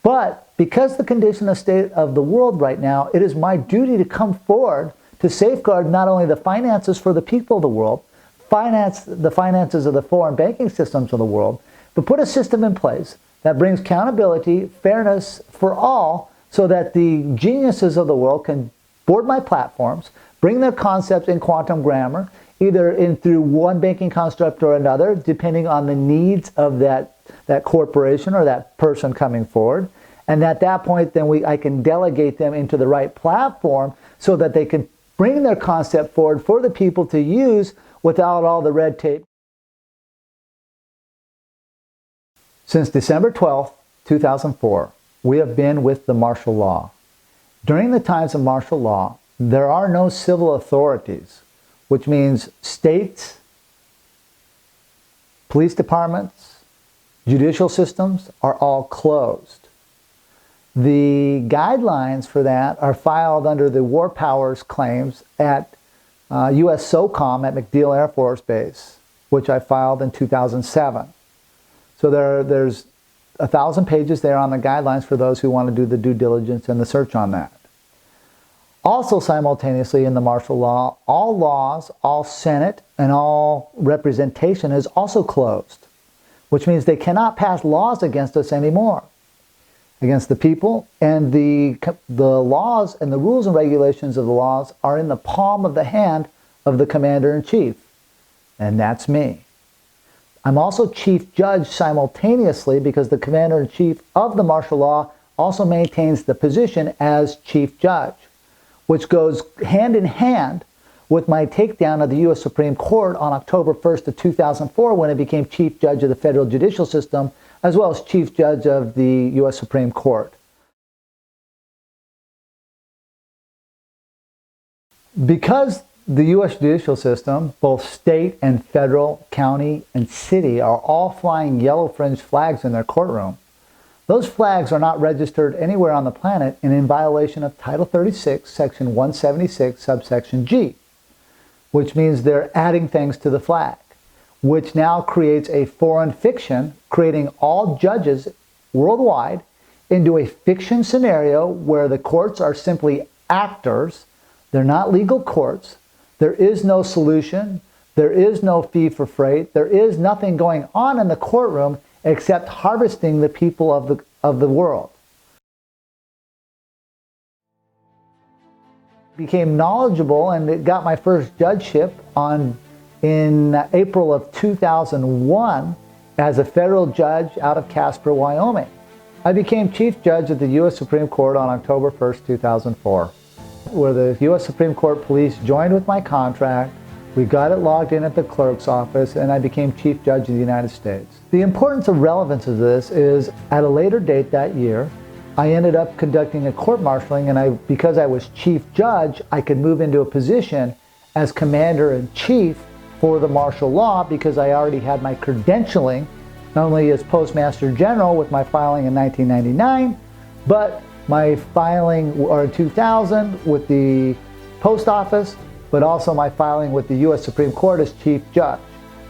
But because the condition of state of the world right now, it is my duty to come forward to safeguard not only the finances for the people of the world, the finances of the foreign banking systems of the world, but put a system in place that brings accountability, fairness for all, so that the geniuses of the world can board my platforms, bring their concepts in quantum grammar, either through one banking construct or another, depending on the needs of that corporation or that person coming forward. And at that point, then I can delegate them into the right platform so that they can bring their concept forward for the people to use without all the red tape. Since December 12, 2004, we have been with the martial law. During the times of martial law, there are no civil authorities, which means states, police departments, judicial systems are all closed. The guidelines for that are filed under the War Powers claims at U.S. SOCOM at MacDill Air Force Base, which I filed in 2007. So there's 1,000 pages there on the guidelines for those who want to do the due diligence and the search on that. Also simultaneously in the martial law, all laws, all Senate, and all representation is also closed, which means they cannot pass laws against us anymore, against the people, and the laws and the rules and regulations of the laws are in the palm of the hand of the Commander-in-Chief, and that's me. I'm also Chief Judge simultaneously because the Commander-in-Chief of the martial law also maintains the position as Chief Judge, which goes hand in hand with my takedown of the U.S. Supreme Court on October 1st of 2004 when I became Chief Judge of the federal judicial system, as well as Chief Judge of the U.S. Supreme Court. Because the U.S. judicial system, both state and federal, county and city, are all flying yellow fringe flags in their courtroom, those flags are not registered anywhere on the planet and in violation of Title 36, Section 176, subsection G, which means they're adding things to the flag, which now creates a foreign fiction, creating all judges worldwide into a fiction scenario where the courts are simply actors. They're not legal courts. There is no solution. There is no fee for freight. There is nothing going on in the courtroom except harvesting the people of the world. Became knowledgeable and it got my first judgeship in April of 2001 as a federal judge out of Casper, Wyoming. I became Chief Judge of the U.S. Supreme Court on October 1st, 2004. Where the U.S. Supreme Court police joined with my contract, we got it logged in at the clerk's office, and I became Chief Judge of the United States. The importance of relevance of this is, at a later date that year, I ended up conducting a court-martialing, and because I was Chief Judge, I could move into a position as Commander-in-Chief for the martial law because I already had my credentialing, not only as Postmaster General with my filing in 1999, but my filing in 2000 with the Post Office, but also my filing with the U.S. Supreme Court as Chief Judge.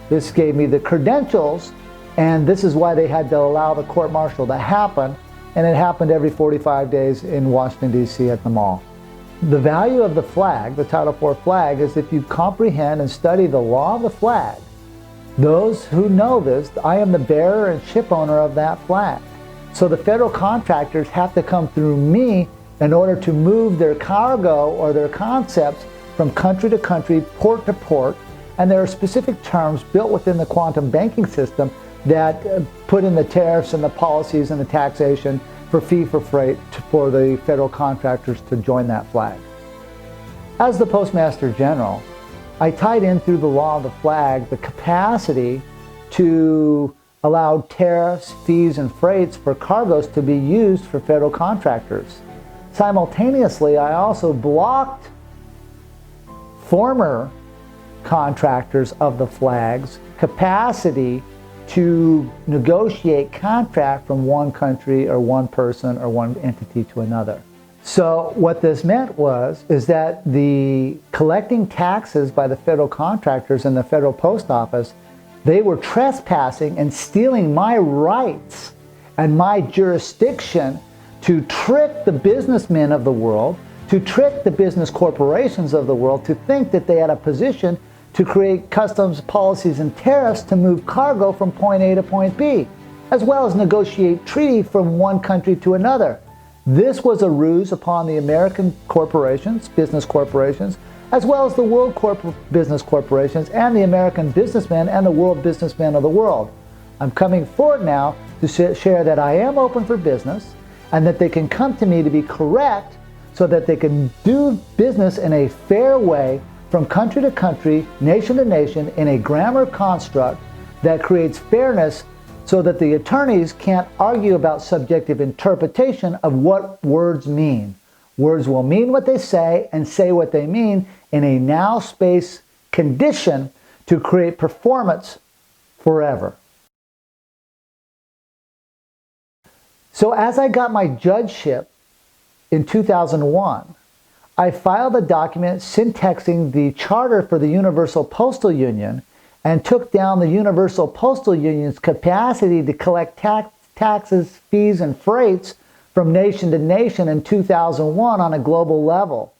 This gave me the credentials, and this is why they had to allow the court-martial to happen, and it happened every 45 days in Washington, D.C. at the mall. The value of the flag, the Title IV flag, is if you comprehend and study the law of the flag. Those who know this, I am the bearer and ship owner of that flag. So the federal contractors have to come through me in order to move their cargo or their concepts from country to country, port to port, and there are specific terms built within the quantum banking system that put in the tariffs and the policies and the taxation for fee for freight for the federal contractors to join that flag. As the Postmaster General, I tied in through the law of the flag the capacity to allow tariffs, fees, and freights for cargoes to be used for federal contractors. Simultaneously, I also blocked former contractors of the flag's capacity to negotiate contract from one country or one person or one entity to another. So what this meant is that the collecting taxes by the federal contractors and the federal post office, they were trespassing and stealing my rights and my jurisdiction to trick the businessmen of the world, to trick the business corporations of the world to think that they had a position to create customs policies and tariffs to move cargo from point A to point B, as well as negotiate treaty from one country to another. This was a ruse upon the American corporations, business corporations, as well as the world business corporations and the American businessmen and the world businessmen of the world. I'm coming forward now to share that I am open for business and that they can come to me to be correct so that they can do business in a fair way from country to country, nation to nation, in a grammar construct that creates fairness so that the attorneys can't argue about subjective interpretation of what words mean. Words will mean what they say and say what they mean in a now-space condition to create performance forever. So as I got my judgeship in 2001, I filed a document syntaxing the charter for the Universal Postal Union and took down the Universal Postal Union's capacity to collect taxes, fees, and freights from nation to nation in 2001 on a global level,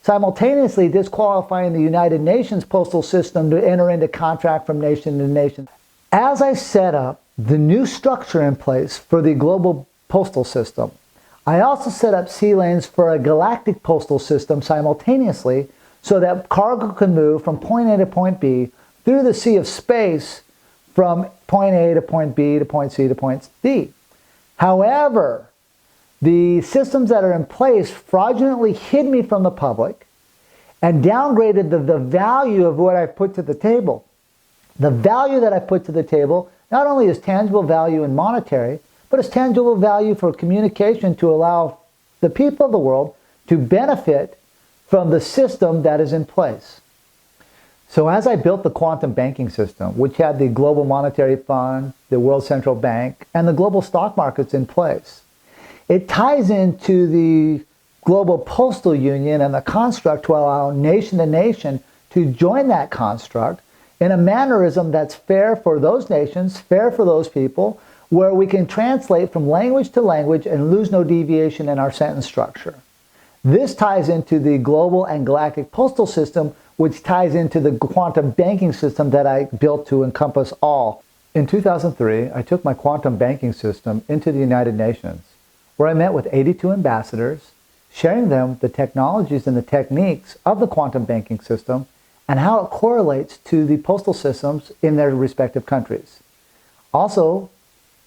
simultaneously disqualifying the United Nations postal system to enter into contract from nation to nation. As I set up the new structure in place for the global postal system, I also set up sea lanes for a galactic postal system simultaneously so that cargo can move from point A to point B through the sea of space from point A to point B to point C to point D. However, The systems that are in place fraudulently hid me from the public and downgraded the value of what I've put to the table. The value that I put to the table not only is tangible value in monetary, but it's tangible value for communication to allow the people of the world to benefit from the system that is in place. So as I built the quantum banking system, which had the Global Monetary Fund, the World Central Bank, and the global stock markets in place, it ties into the global postal union and the construct to allow nation to nation to join that construct in a mannerism that's fair for those nations, fair for those people, where we can translate from language to language and lose no deviation in our sentence structure. This ties into the global and galactic postal system, which ties into the quantum banking system that I built to encompass all. In 2003, I took my quantum banking system into the United Nations, where I met with 82 ambassadors, sharing them the technologies and the techniques of the quantum banking system and how it correlates to the postal systems in their respective countries. Also,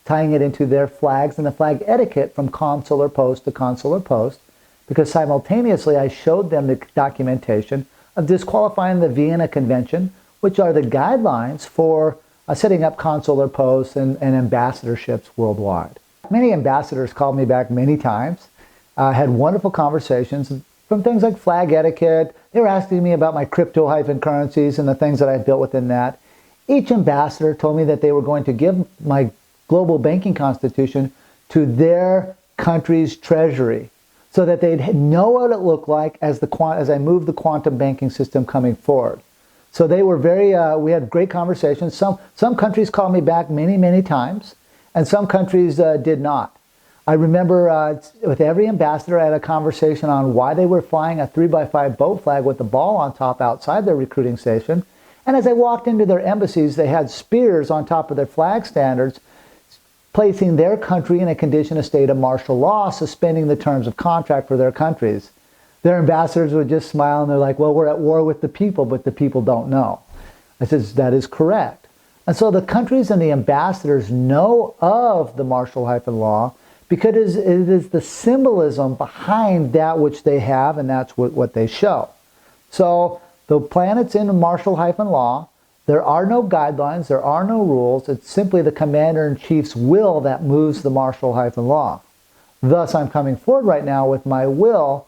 tying it into their flags and the flag etiquette from consular post to consular post, because simultaneously I showed them the documentation of disqualifying the Vienna Convention, which are the guidelines for setting up consular posts and ambassadorships worldwide. Many ambassadors called me back many times, had wonderful conversations from things like flag etiquette. They were asking me about my crypto-currencies and the things that I built within that. Each ambassador told me that they were going to give my global banking constitution to their country's treasury so that they'd know what it looked like as I moved the quantum banking system coming forward. So they were we had great conversations. Some countries called me back many, many times, and some countries did not. I remember with every ambassador, I had a conversation on why they were flying a 3x5 boat flag with the ball on top outside their recruiting station. And as I walked into their embassies, they had spears on top of their flag standards, placing their country in a condition of state of martial law, suspending the terms of contract for their countries. Their ambassadors would just smile and they're like, well, we're at war with the people, but the people don't know. I said, that is correct. And so the countries and the ambassadors know of the martial-law because it is the symbolism behind that which they have, and that's what they show. So the planet's in martial-law. There are no guidelines, there are no rules. It's simply the commander-in-chief's will that moves the martial-law. Thus, I'm coming forward right now with my will,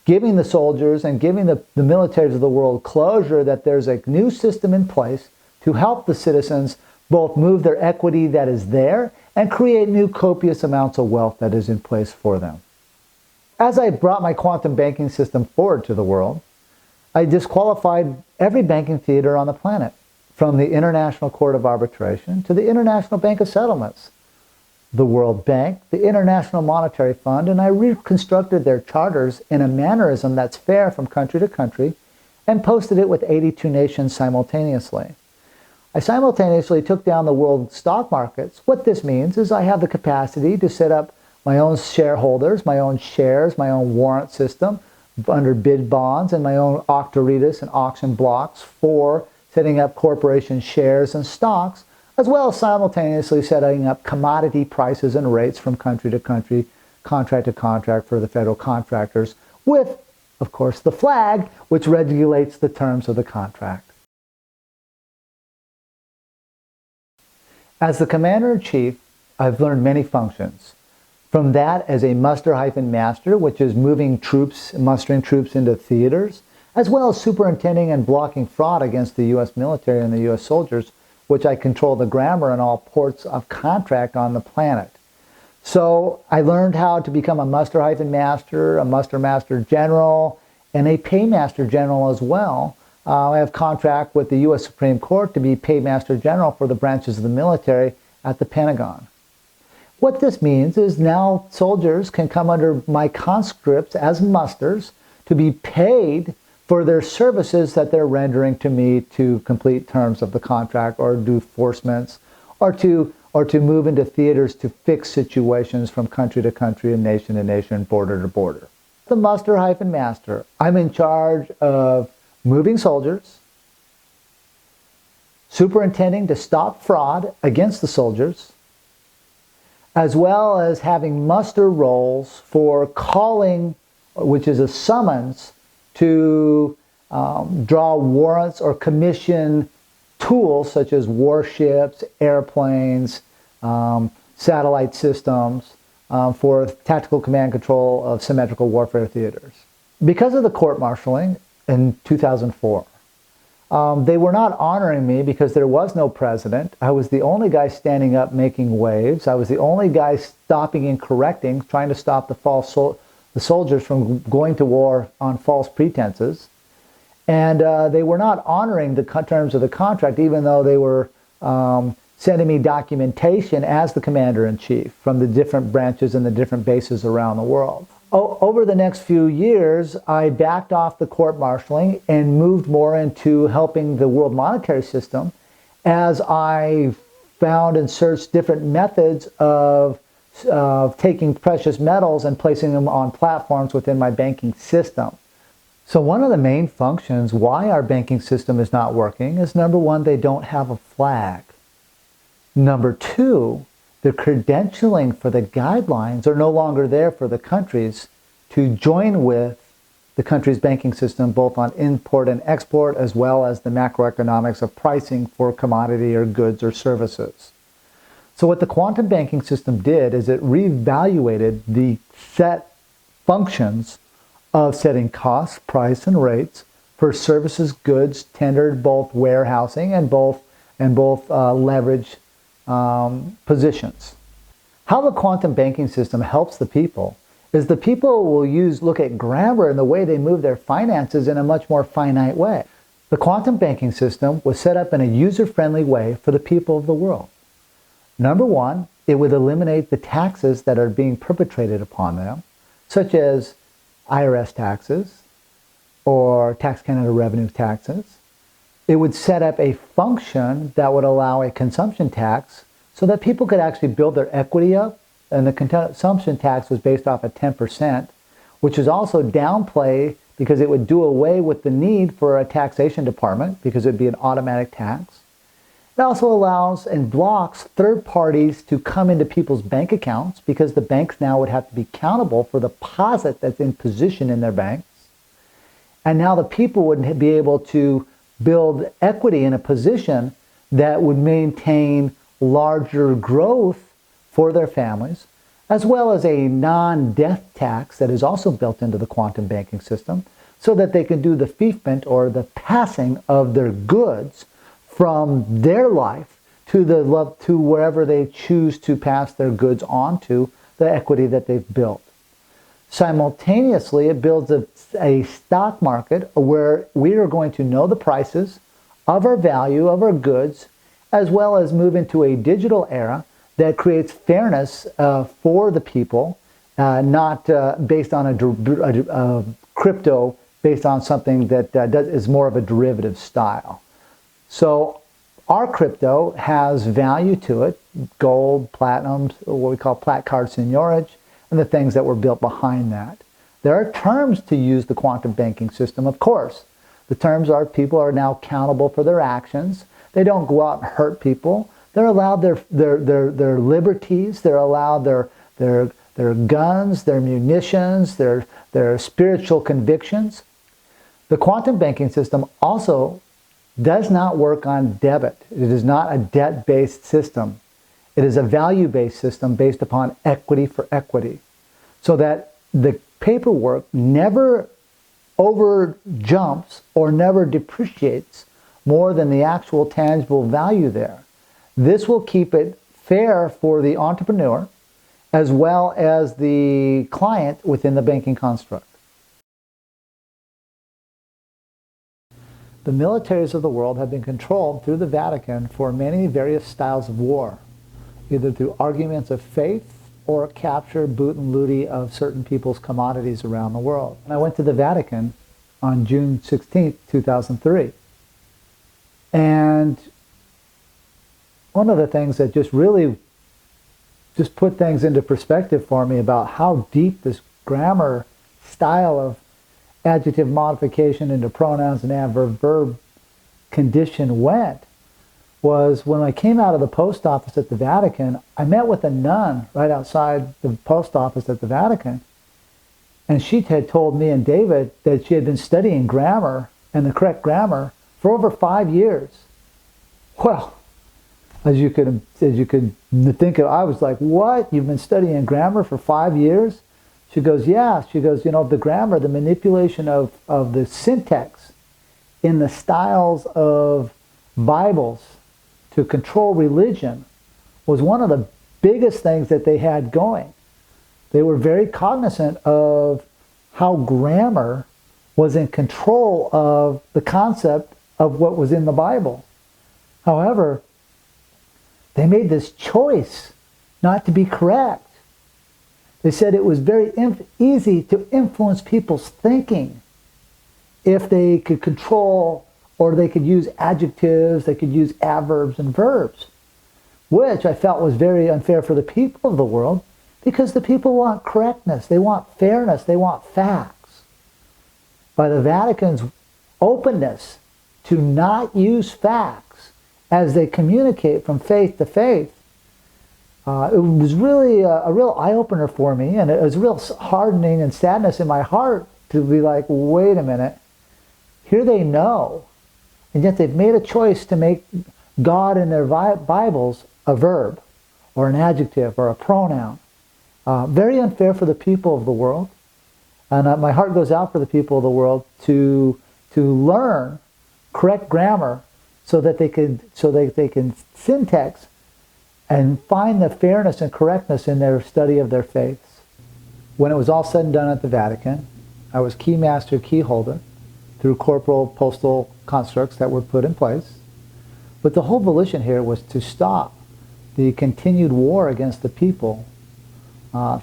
giving the soldiers and giving the militaries of the world closure that there's a new system in place to help the citizens both move their equity that is there and create new copious amounts of wealth that is in place for them. As I brought my quantum banking system forward to the world, I disqualified every banking theater on the planet, from the International Court of Arbitration to the International Bank of Settlements, the World Bank, the International Monetary Fund, and I reconstructed their charters in a mannerism that's fair from country to country and posted it with 82 nations simultaneously. I simultaneously took down the world stock markets. What this means is I have the capacity to set up my own shareholders, my own shares, my own warrant system under bid bonds, and my own octoritas and auction blocks for setting up corporation shares and stocks, as well as simultaneously setting up commodity prices and rates from country to country, contract to contract for the federal contractors, with, of course, the flag, which regulates the terms of the contract. As the Commander-in-Chief, I've learned many functions. From that as a muster-master, which is moving troops, mustering troops into theaters, as well as superintending and blocking fraud against the U.S. military and the U.S. soldiers, which I control the grammar in all ports of contract on the planet. So I learned how to become a muster-master, a muster-master general, and a paymaster general as well. I have contract with the U.S. Supreme Court to be paymaster general for the branches of the military at the Pentagon. What this means is now soldiers can come under my conscripts as musters to be paid for their services that they're rendering to me to complete terms of the contract or do forcements or to move into theaters to fix situations from country to country and nation to nation, border to border. The muster-master, I'm in charge of moving soldiers, superintending to stop fraud against the soldiers, as well as having muster rolls for calling, which is a summons, to draw warrants or commission tools such as warships, airplanes, satellite systems for tactical command control of symmetrical warfare theaters. Because of the court-martialing in 2004, they were not honoring me because there was no president. I was the only guy standing up making waves. I was the only guy stopping and correcting, trying to stop the soldiers from going to war on false pretenses. And they were not honoring the terms of the contract, even though they were sending me documentation as the commander-in-chief from the different branches and the different bases around the world. Over the next few years, I backed off the court-martialing and moved more into helping the world monetary system as I found and searched different methods of taking precious metals and placing them on platforms within my banking system. So one of the main functions why our banking system is not working is, number one, they don't have a flag. Number two, the credentialing for the guidelines are no longer there for the countries to join with the country's banking system, both on import and export, as well as the macroeconomics of pricing for commodity or goods or services. So what the quantum banking system did is it reevaluated the set functions of setting costs, price, and rates for services, goods tendered, both warehousing and both leverage positions. How the quantum banking system helps the people is the people will look at grammar and the way they move their finances in a much more finite way. The quantum banking system was set up in a user-friendly way for the people of the world. Number one, it would eliminate the taxes that are being perpetrated upon them, such as IRS taxes or Tax Canada revenue taxes. It would set up a function that would allow a consumption tax so that people could actually build their equity up, and the consumption tax was based off of 10%, which is also downplay because it would do away with the need for a taxation department because it would be an automatic tax. It also allows and blocks third parties to come into people's bank accounts because the banks now would have to be accountable for the deposit that's in position in their banks. And now the people would be able to build equity in a position that would maintain larger growth for their families, as well as a non-death tax that is also built into the quantum banking system so that they can do the fiefment or the passing of their goods from their life to wherever they choose to pass their goods on to, the equity that they've built. Simultaneously, it builds a stock market where we are going to know the prices of our value, of our goods, as well as move into a digital era that creates fairness for the people, not based on a crypto, based on something that is more of a derivative style. So our crypto has value to it, gold, platinum, what we call plat card seigniorage, and the things that were built behind that. There are terms to use the quantum banking system, of course. The terms are people are now accountable for their actions. They don't go out and hurt people. They're allowed their liberties. They're allowed their guns, their munitions, their spiritual convictions. The quantum banking system also does not work on debit. It is not a debt-based system. It is a value-based system based upon equity for equity, so that the paperwork never over-jumps or never depreciates more than the actual tangible value there. This will keep it fair for the entrepreneur as well as the client within the banking construct. The militaries of the world have been controlled through the Vatican for many various styles of war, either through arguments of faith or capture, boot, and looting of certain people's commodities around the world. And I went to the Vatican on June 16, 2003. And one of the things that just really put things into perspective for me about how deep this grammar style of adjective modification into pronouns and adverb verb condition went was when I came out of the post office at the Vatican, I met with a nun right outside the post office at the Vatican. And she had told me and David that she had been studying grammar and the correct grammar for over 5 years. Well, as you could think of, I was like, what? You've been studying grammar for 5 years? She goes, yeah. She goes, you know, the grammar, the manipulation of the syntax in the styles of Bibles to control religion was one of the biggest things that they had going. They were very cognizant of how grammar was in control of the concept of what was in the Bible. However, they made this choice not to be correct. They said it was very easy to influence people's thinking if they could control, or they could use adjectives, they could use adverbs and verbs, which I felt was very unfair for the people of the world, because the people want correctness, they want fairness, they want facts. By the Vatican's openness to not use facts as they communicate from faith to faith, it was really a real eye-opener for me, and it was real hardening and sadness in my heart to be like, wait a minute, here they know, and yet they've made a choice to make God in their Bibles a verb, or an adjective, or a pronoun. Very unfair for the people of the world, and my heart goes out for the people of the world to learn correct grammar so that they can syntax and find the fairness and correctness in their study of their faiths. When it was all said and done at the Vatican, I was key master, key holder through corporal postal constructs that were put in place. But the whole volition here was to stop the continued war against the people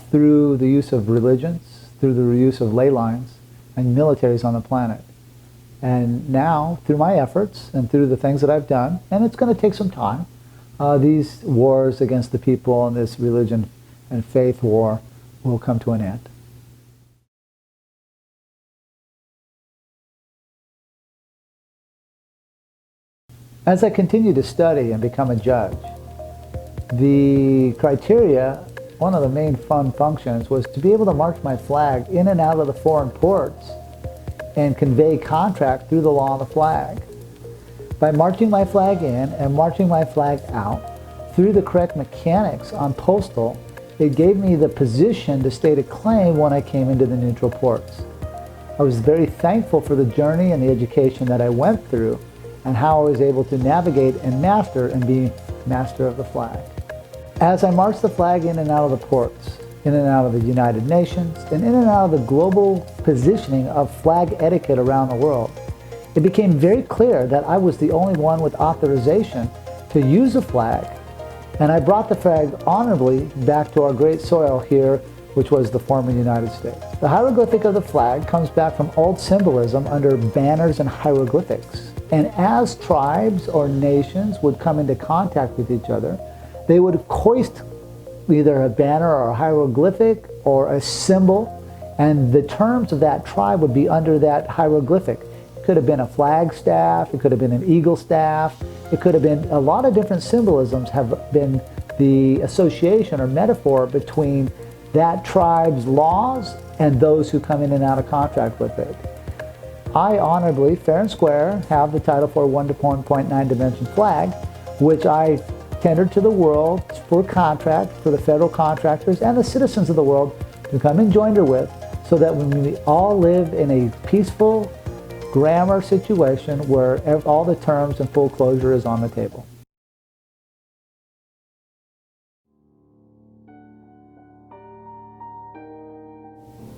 through the use of religions, through the use of ley lines and militaries on the planet. And now, through my efforts and through the things that I've done, and it's going to take some time, these wars against the people and this religion and faith war will come to an end. As I continue to study and become a judge, the criteria, one of the main fun functions, was to be able to march my flag in and out of the foreign ports and convey contract through the law of the flag. By marching my flag in and marching my flag out through the correct mechanics on postal, it gave me the position to state a claim when I came into the neutral ports. I was very thankful for the journey and the education that I went through and how I was able to navigate and master and be master of the flag. As I marched the flag in and out of the ports, in and out of the United Nations, and in and out of the global positioning of flag etiquette around the world, it became very clear that I was the only one with authorization to use a flag, and I brought the flag honorably back to our great soil here, which was the former United States. The hieroglyphic of the flag comes back from old symbolism under banners and hieroglyphics. And as tribes or nations would come into contact with each other, they would hoist either a banner or a hieroglyphic or a symbol, and the terms of that tribe would be under that hieroglyphic. It could have been a flag staff, it could have been an eagle staff, it could have been a lot of different symbolisms have been the association or metaphor between that tribe's laws and those who come in and out of contact with it. I honorably, fair and square, have the Title IV 1.9 dimension flag, which I tendered to the world for contract, for the federal contractors and the citizens of the world to come in joinder with, so that when we all live in a peaceful grammar situation where all the terms and full closure is on the table.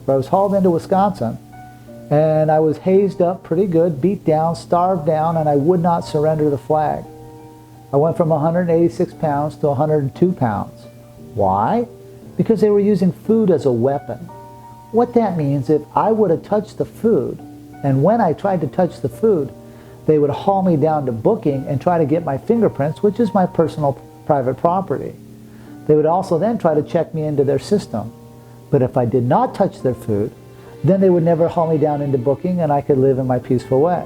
I was hauled into Wisconsin, and I was hazed up pretty good, beat down, starved down, and I would not surrender the flag. I went from 186 pounds to 102 pounds. Why? Because they were using food as a weapon. What that means, if I would have touched the food, and when I tried to touch the food, they would haul me down to booking and try to get my fingerprints, which is my personal private property. They would also then try to check me into their system. But if I did not touch their food, then they would never haul me down into booking and I could live in my peaceful way.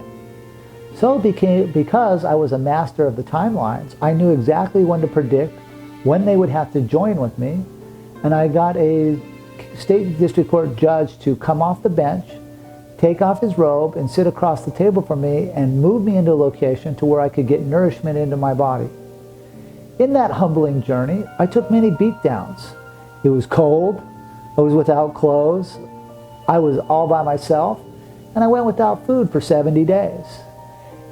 So because I was a master of the timelines, I knew exactly when to predict when they would have to join with me, and I got a state district court judge to come off the bench, take off his robe, and sit across the table from me and move me into a location to where I could get nourishment into my body. In that humbling journey, I took many beatdowns. It was cold, I was without clothes, I was all by myself, and I went without food for 70 days.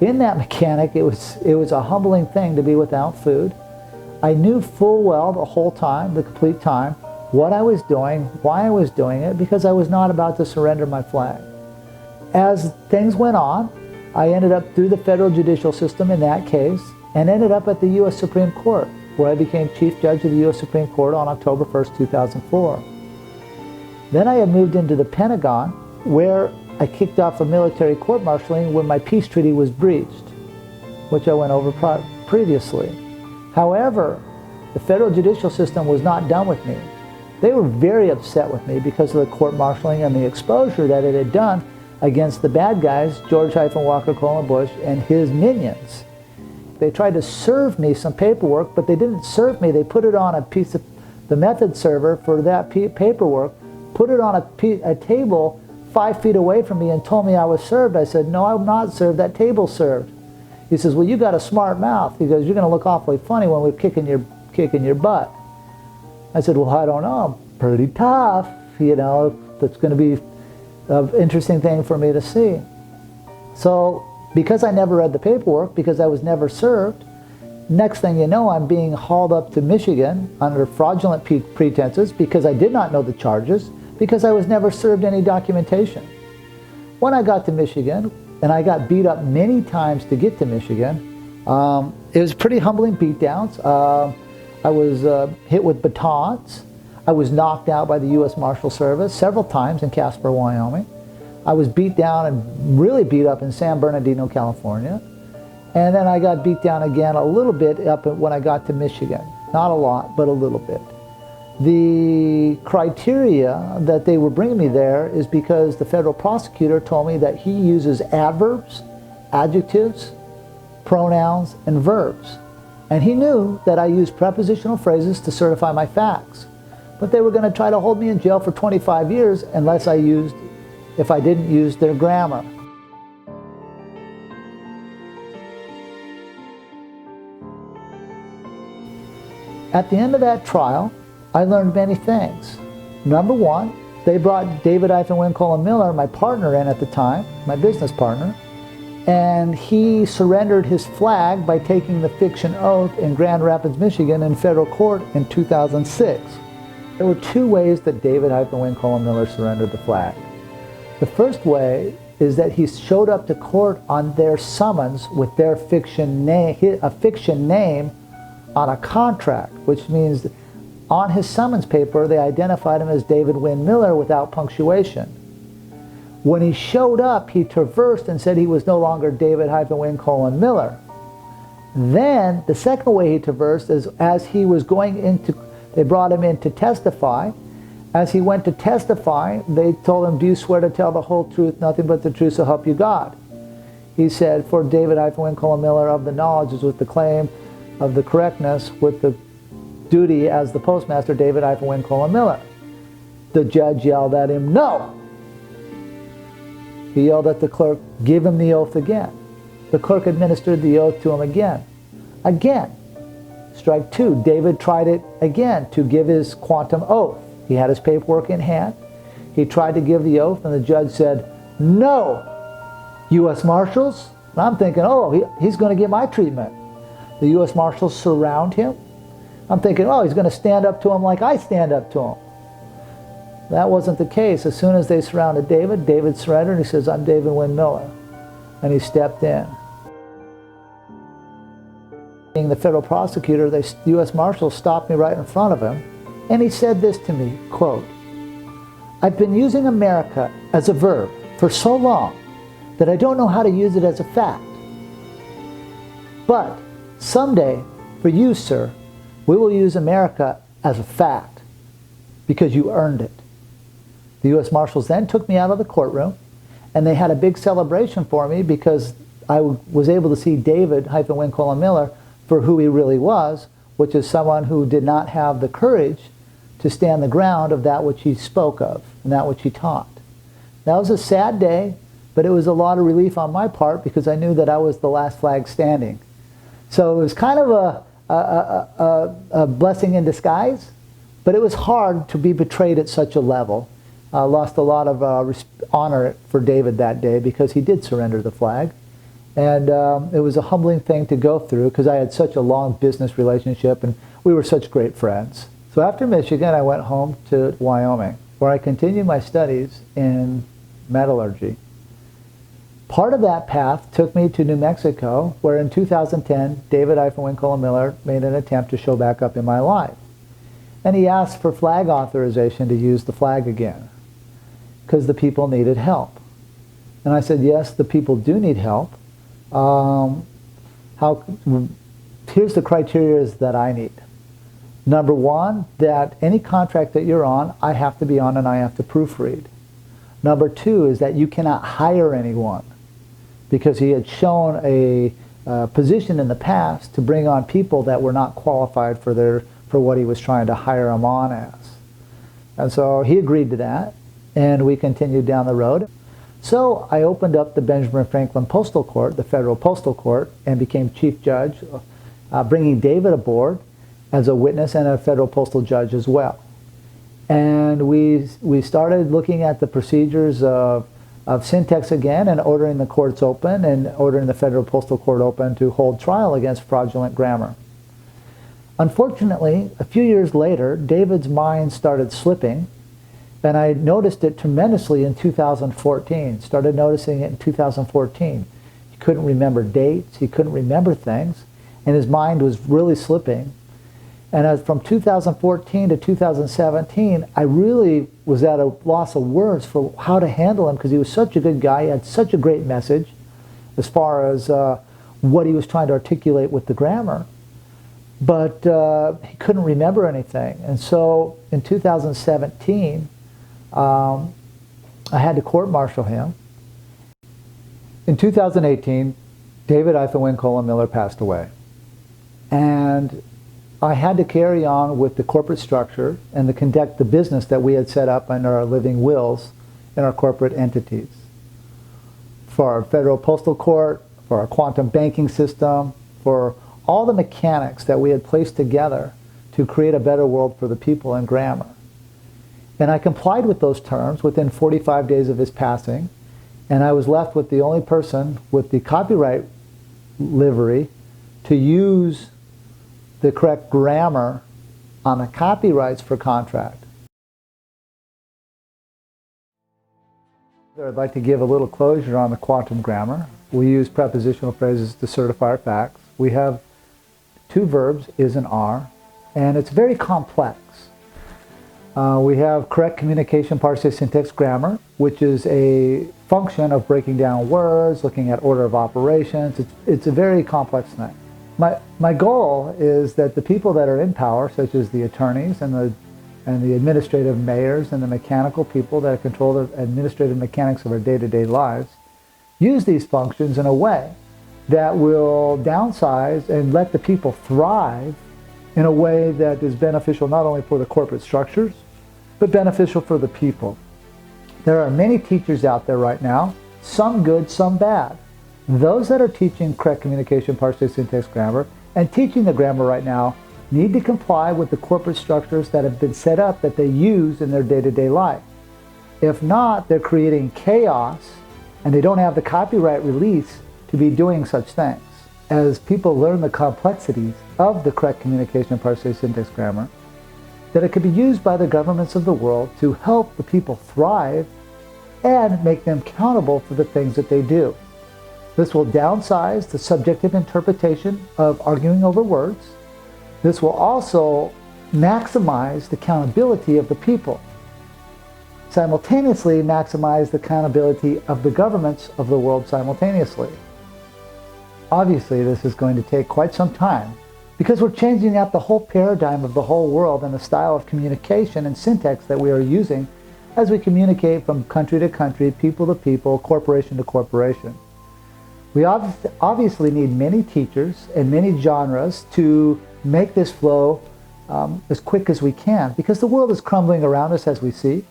In that mechanic, it was a humbling thing to be without food. I knew full well the whole time, the complete time, what I was doing, why I was doing it, because I was not about to surrender my flag. As things went on, I ended up through the federal judicial system in that case, and ended up at the U.S. Supreme Court, where I became Chief Judge of the U.S. Supreme Court on October 1st, 2004. Then I had moved into the Pentagon, where I kicked off a military court-martialing when my peace treaty was breached, which I went over previously. However, the federal judicial system was not done with me. They were very upset with me because of the court-martialing and the exposure that it had done against the bad guys, George Walker Colin Bush and his minions. They tried to serve me some paperwork, but they didn't serve me. They put it on a piece of the method server for that paperwork, put it on a table 5 feet away from me and told me I was served. I said, no, I'm not served, that table's served. He says, well, you got a smart mouth. He goes, you're going to look awfully funny when we're kicking your butt. I said, well, I don't know, I'm pretty tough, you know, that's going to be an interesting thing for me to see. So, because I never read the paperwork, because I was never served, next thing you know, I'm being hauled up to Michigan under fraudulent pretenses because I did not know the charges, because I was never served any documentation. When I got to Michigan, and I got beat up many times to get to Michigan, it was pretty humbling beatdowns. I was hit with batons. I was knocked out by the U.S. Marshal Service several times in Casper, Wyoming. I was beat down and really beat up in San Bernardino, California. And then I got beat down again a little bit up when I got to Michigan. Not a lot, but a little bit. The criteria that they were bringing me there is because the federal prosecutor told me that he uses adverbs, adjectives, pronouns, and verbs. And he knew that I used prepositional phrases to certify my facts. But they were going to try to hold me in jail for 25 years if I didn't use their grammar. At the end of that trial, I learned many things. Number one, they brought David Colin Miller, my partner in at the time, my business partner, and he surrendered his flag by taking the fiction oath in Grand Rapids, Michigan in federal court in 2006. There were two ways that David Colin Miller surrendered the flag. The first way is that he showed up to court on their summons with their fiction name, a fiction name on a contract, which means on his summons paper they identified him as David Wynn Miller without punctuation. When he showed up, he traversed and said he was no longer David Colin Miller. Then the second way he traversed is as he was going into, they brought him in to testify. As he went to testify, they told him, do you swear to tell the whole truth, nothing but the truth, so help you God? He said, for David Colin Miller, of the knowledge is with the claim of the correctness, with the duty as the postmaster, David Colin Miller. The judge yelled at him, no! He yelled at the clerk, give him the oath again. The clerk administered the oath to him again. Again. Strike two. David tried it again to give his quantum oath. He had his paperwork in hand. He tried to give the oath, and the judge said, no, U.S. Marshals? And I'm thinking, oh, he's going to get my treatment. The U.S. Marshals surround him. I'm thinking, oh, he's going to stand up to him like I stand up to him. That wasn't the case. As soon as they surrounded David, David surrendered, and he says, I'm David Wynn Miller. And he stepped in. Being the federal prosecutor, the U.S. Marshals stopped me right in front of him, and he said this to me, quote, I've been using America as a verb for so long that I don't know how to use it as a fact. But someday, for you, sir, we will use America as a fact because you earned it. The U.S. Marshals then took me out of the courtroom, and they had a big celebration for me because I was able to see David-Win-Colin-Miller for who he really was, which is someone who did not have the courage to stand the ground of that which he spoke of and that which he taught. That was a sad day, but it was a lot of relief on my part because I knew that I was the last flag standing. So it was kind of a blessing in disguise, but it was hard to be betrayed at such a level. I lost a lot of honor for David that day because he did surrender the flag. And it was a humbling thing to go through because I had such a long business relationship and we were such great friends. So after Michigan, I went home to Wyoming, where I continued my studies in metallurgy. Part of that path took me to New Mexico, where in 2010, David-Win-Colin-Miller made an attempt to show back up in my life. And he asked for flag authorization to use the flag again, because the people needed help. And I said, yes, the people do need help. Here's the criteria that I need. Number one, that any contract that you're on, I have to be on and I have to proofread. Number two is that you cannot hire anyone, because he had shown a position in the past to bring on people that were not qualified for what he was trying to hire them on as. And so he agreed to that, and we continued down the road. So I opened up the Benjamin Franklin Postal Court, the federal postal court, and became chief judge, bringing David aboard as a witness and a federal postal judge as well. And we started looking at the procedures of syntax again and ordering the courts open and ordering the federal postal court open to hold trial against fraudulent grammar. Unfortunately, a few years later, David's mind started slipping, and I noticed it tremendously in 2014, started noticing it in 2014. He couldn't remember dates, he couldn't remember things, and his mind was really slipping. And as from 2014 to 2017, I really was at a loss of words for how to handle him because he was such a good guy. He had such a great message as far as what he was trying to articulate with the grammar. But he couldn't remember anything. And so in 2017, I had to court-martial him. In 2018, David-Win-Colin-Miller passed away. And I had to carry on with the corporate structure and to conduct the business that we had set up under our living wills in our corporate entities. For our federal postal court, for our quantum banking system, for all the mechanics that we had placed together to create a better world for the people in grammar. And I complied with those terms within 45 days of his passing, and I was left with the only person with the copyright livery to use the correct grammar on the copyrights for contract. I'd like to give a little closure on the quantum grammar. We use prepositional phrases to certify our facts. We have two verbs, is and are, and it's very complex. We have correct communication, parsing, syntax, grammar, which is a function of breaking down words, looking at order of operations. It's a very complex thing. My goal is that the people that are in power, such as the attorneys and the administrative mayors and the mechanical people that control the administrative mechanics of our day-to-day lives, use these functions in a way that will downsize and let the people thrive in a way that is beneficial not only for the corporate structures, but beneficial for the people. There are many teachers out there right now, some good, some bad. Those that are teaching correct communication, parsing, syntax, grammar, and teaching the grammar right now need to comply with the corporate structures that have been set up that they use in their day-to-day life. If not, they're creating chaos, and they don't have the copyright release to be doing such things. As people learn the complexities of the correct communication, parsing, syntax, grammar, that it could be used by the governments of the world to help the people thrive and make them accountable for the things that they do. This will downsize the subjective interpretation of arguing over words. This will also maximize the accountability of the people. Simultaneously maximize the accountability of the governments of the world simultaneously. Obviously, this is going to take quite some time because we're changing out the whole paradigm of the whole world and the style of communication and syntax that we are using as we communicate from country to country, people to people, corporation to corporation. We obviously need many teachers and many genres to make this flow as quick as we can, because the world is crumbling around us as we see,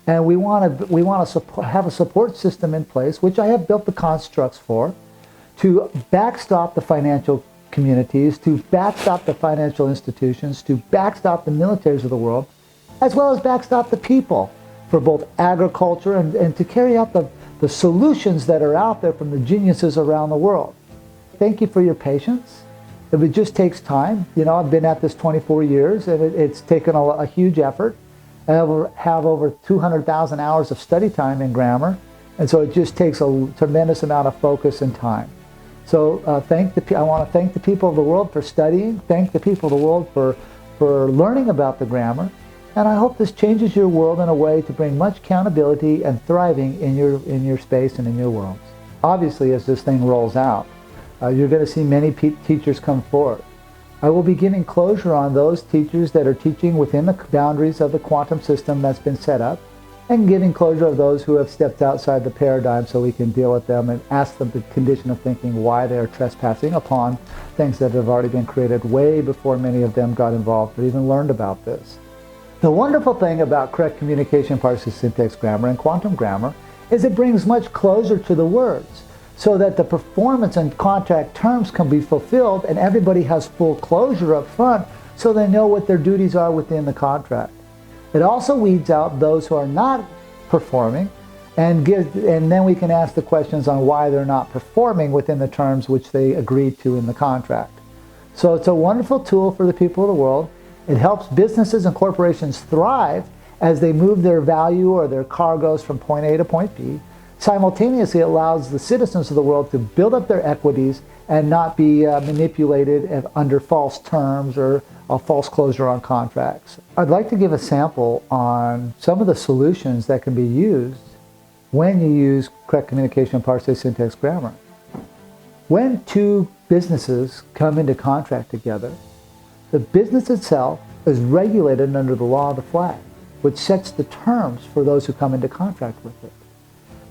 and we want to have a support system in place, which I have built the constructs for, to backstop the financial communities, to backstop the financial institutions, to backstop the militaries of the world, as well as backstop the people for both agriculture and to carry out the solutions that are out there from the geniuses around the world. Thank you for your patience. It just takes time. You know, I've been at this 24 years, and it's taken a huge effort. I have over 200,000 hours of study time in grammar, and so it just takes a tremendous amount of focus and time. So I want to thank the people of the world for studying, thank the people of the world for learning about the grammar, and I hope this changes your world in a way to bring much accountability and thriving in your space and in your worlds. Obviously, as this thing rolls out, you're going to see many teachers come forward. I will be giving closure on those teachers that are teaching within the boundaries of the quantum system that's been set up, and giving closure of those who have stepped outside the paradigm so we can deal with them and ask them the condition of thinking why they are trespassing upon things that have already been created way before many of them got involved or even learned about this. The wonderful thing about correct communication, parsing, syntax, grammar, and quantum grammar is it brings much closure to the words, so that the performance and contract terms can be fulfilled and everybody has full closure up front so they know what their duties are within the contract. It also weeds out those who are not performing, and then we can ask the questions on why they're not performing within the terms which they agreed to in the contract. So it's a wonderful tool for the people of the world. It helps businesses and corporations thrive as they move their value or their cargoes from point A to point B. Simultaneously, it allows the citizens of the world to build up their equities and not be manipulated under false terms or a false closure on contracts. I'd like to give a sample on some of the solutions that can be used when you use correct communication, parsing, syntax, grammar. When two businesses come into contract together, the business itself is regulated under the law of the flag, which sets the terms for those who come into contract with it.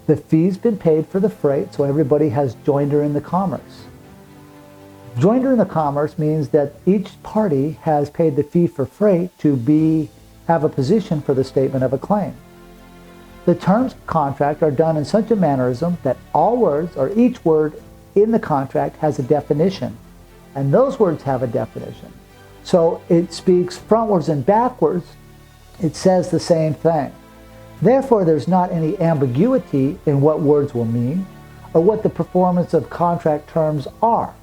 The fee's been paid for the freight, so everybody has joinder in the commerce. Joinder in the commerce means that each party has paid the fee for freight to have a position for the statement of a claim. The terms of contract are done in such a mannerism that all words, or each word in the contract, has a definition, and those words have a definition. So it speaks frontwards and backwards. It says the same thing. Therefore, there's not any ambiguity in what words will mean or what the performance of contract terms are.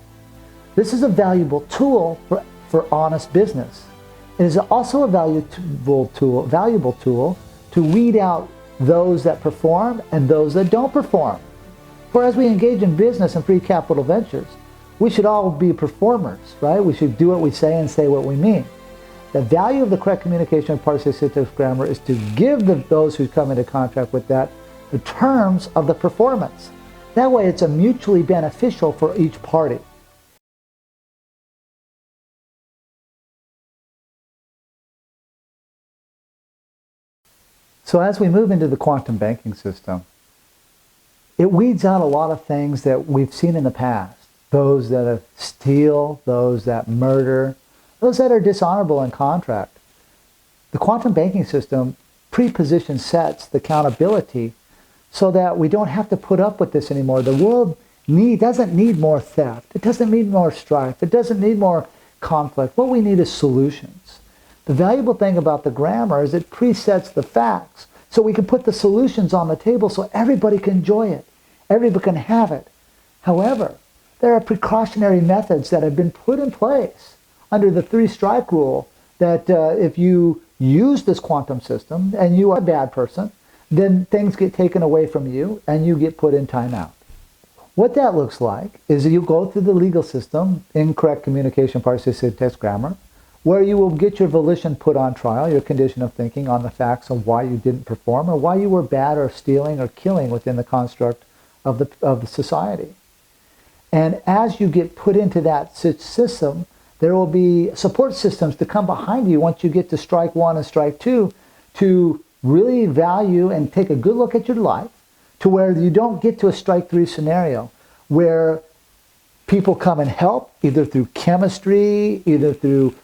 This is a valuable tool for honest business. It is also a valuable tool to weed out those that perform and those that don't perform. For as we engage in business and free capital ventures, we should all be performers, right? We should do what we say and say what we mean. The value of the correct communication of parsing, syntax, grammar is to give those who come into contract with that the terms of the performance. That way it's a mutually beneficial for each party. So as we move into the quantum banking system, it weeds out a lot of things that we've seen in the past. Those that steal, those that murder, those that are dishonorable in contract. The quantum banking system pre-position sets the accountability so that we don't have to put up with this anymore. The world doesn't need more theft. It doesn't need more strife. It doesn't need more conflict. What we need is solutions. The valuable thing about the grammar is it presets the facts so we can put the solutions on the table so everybody can enjoy it. Everybody can have it. However, there are precautionary methods that have been put in place under the three-strike rule that if you use this quantum system and you are a bad person, then things get taken away from you and you get put in timeout. What that looks like is you go through the legal system, incorrect communication, parsing, syntax, grammar, where you will get your volition put on trial, your condition of thinking on the facts of why you didn't perform or why you were bad or stealing or killing within the construct of the society. And as you get put into that system, there will be support systems to come behind you once you get to strike one and strike two to really value and take a good look at your life to where you don't get to a strike three scenario where people come and help, either through chemistry, either through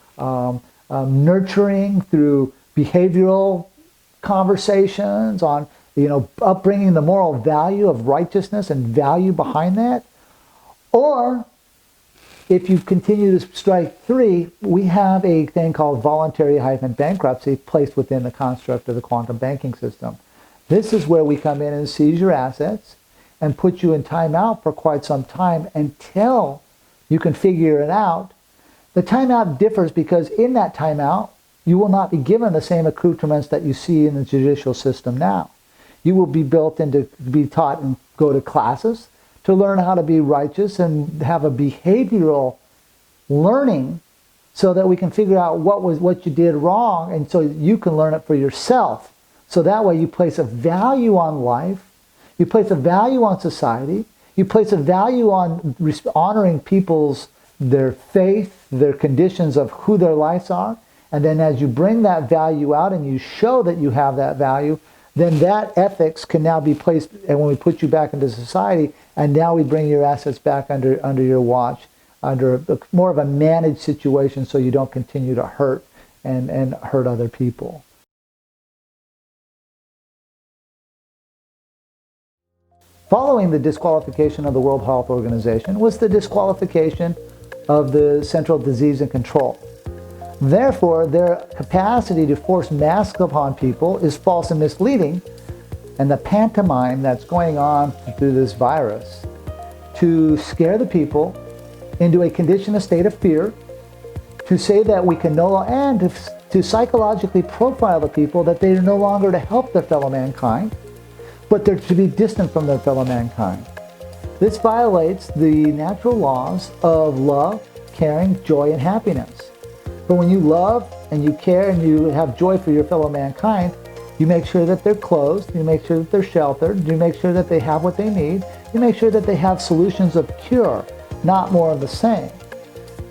nurturing, through behavioral conversations on, upbringing the moral value of righteousness and value behind that. Or if you continue to strike 3, we have a thing called voluntary-bankruptcy placed within the construct of the quantum banking system. This is where we come in and seize your assets and put you in timeout for quite some time until you can figure it out. The timeout differs because in that timeout, you will not be given the same accoutrements that you see in the judicial system now. You will be be taught and go to classes to learn how to be righteous and have a behavioral learning so that we can figure out what you did wrong, and so you can learn it for yourself. So that way you place a value on life, you place a value on society, you place a value on honoring their faith, their conditions of who their lives are, and then as you bring that value out and you show that you have that value, then that ethics can now be placed, and when we put you back into society, and now we bring your assets back under your watch, under more of a managed situation so you don't continue to hurt and hurt other people. Following the disqualification of the World Health Organization was the disqualification of the Central Disease and Control. Therefore, their capacity to force masks upon people is false and misleading, and the pantomime that's going on through this virus to scare the people into a condition, a state of fear, to say that we can and to psychologically profile the people that they are no longer to help their fellow mankind, but they're to be distant from their fellow mankind. This violates the natural laws of love, caring, joy, and happiness. But when you love and you care and you have joy for your fellow mankind, you make sure that they're clothed, you make sure that they're sheltered, you make sure that they have what they need, you make sure that they have solutions of cure, not more of the same.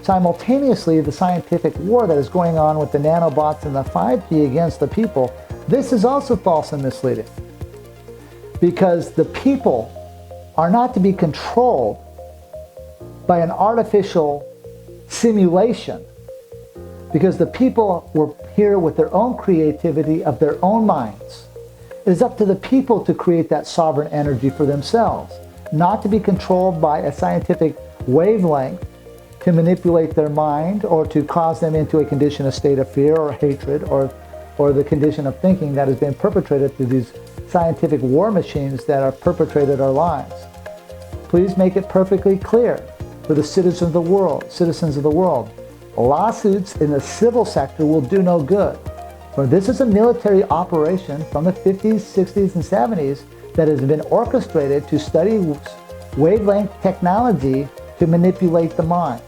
Simultaneously, the scientific war that is going on with the nanobots and the 5G against the people, this is also false and misleading. Because the people are not to be controlled by an artificial simulation, because the people were here with their own creativity of their own minds. It is up to the people to create that sovereign energy for themselves, not to be controlled by a scientific wavelength to manipulate their mind or to cause them into a condition, a state of fear or hatred or the condition of thinking that has been perpetrated through these scientific war machines that are perpetrated our lives. Please make it perfectly clear for the citizens of the world, lawsuits in the civil sector will do no good. For this is a military operation from the 50s, 60s, and 70s that has been orchestrated to study wavelength technology to manipulate the minds.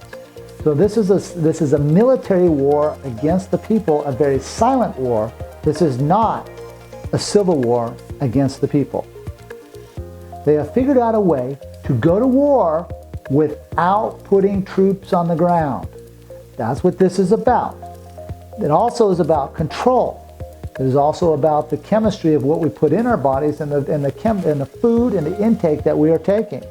So this is a military war against the people, a very silent war. This is not a civil war against the people. They have figured out a way to go to war without putting troops on the ground. That's what this is about. It also is about control. It is also about the chemistry of what we put in our bodies and the food and the intake that we are taking.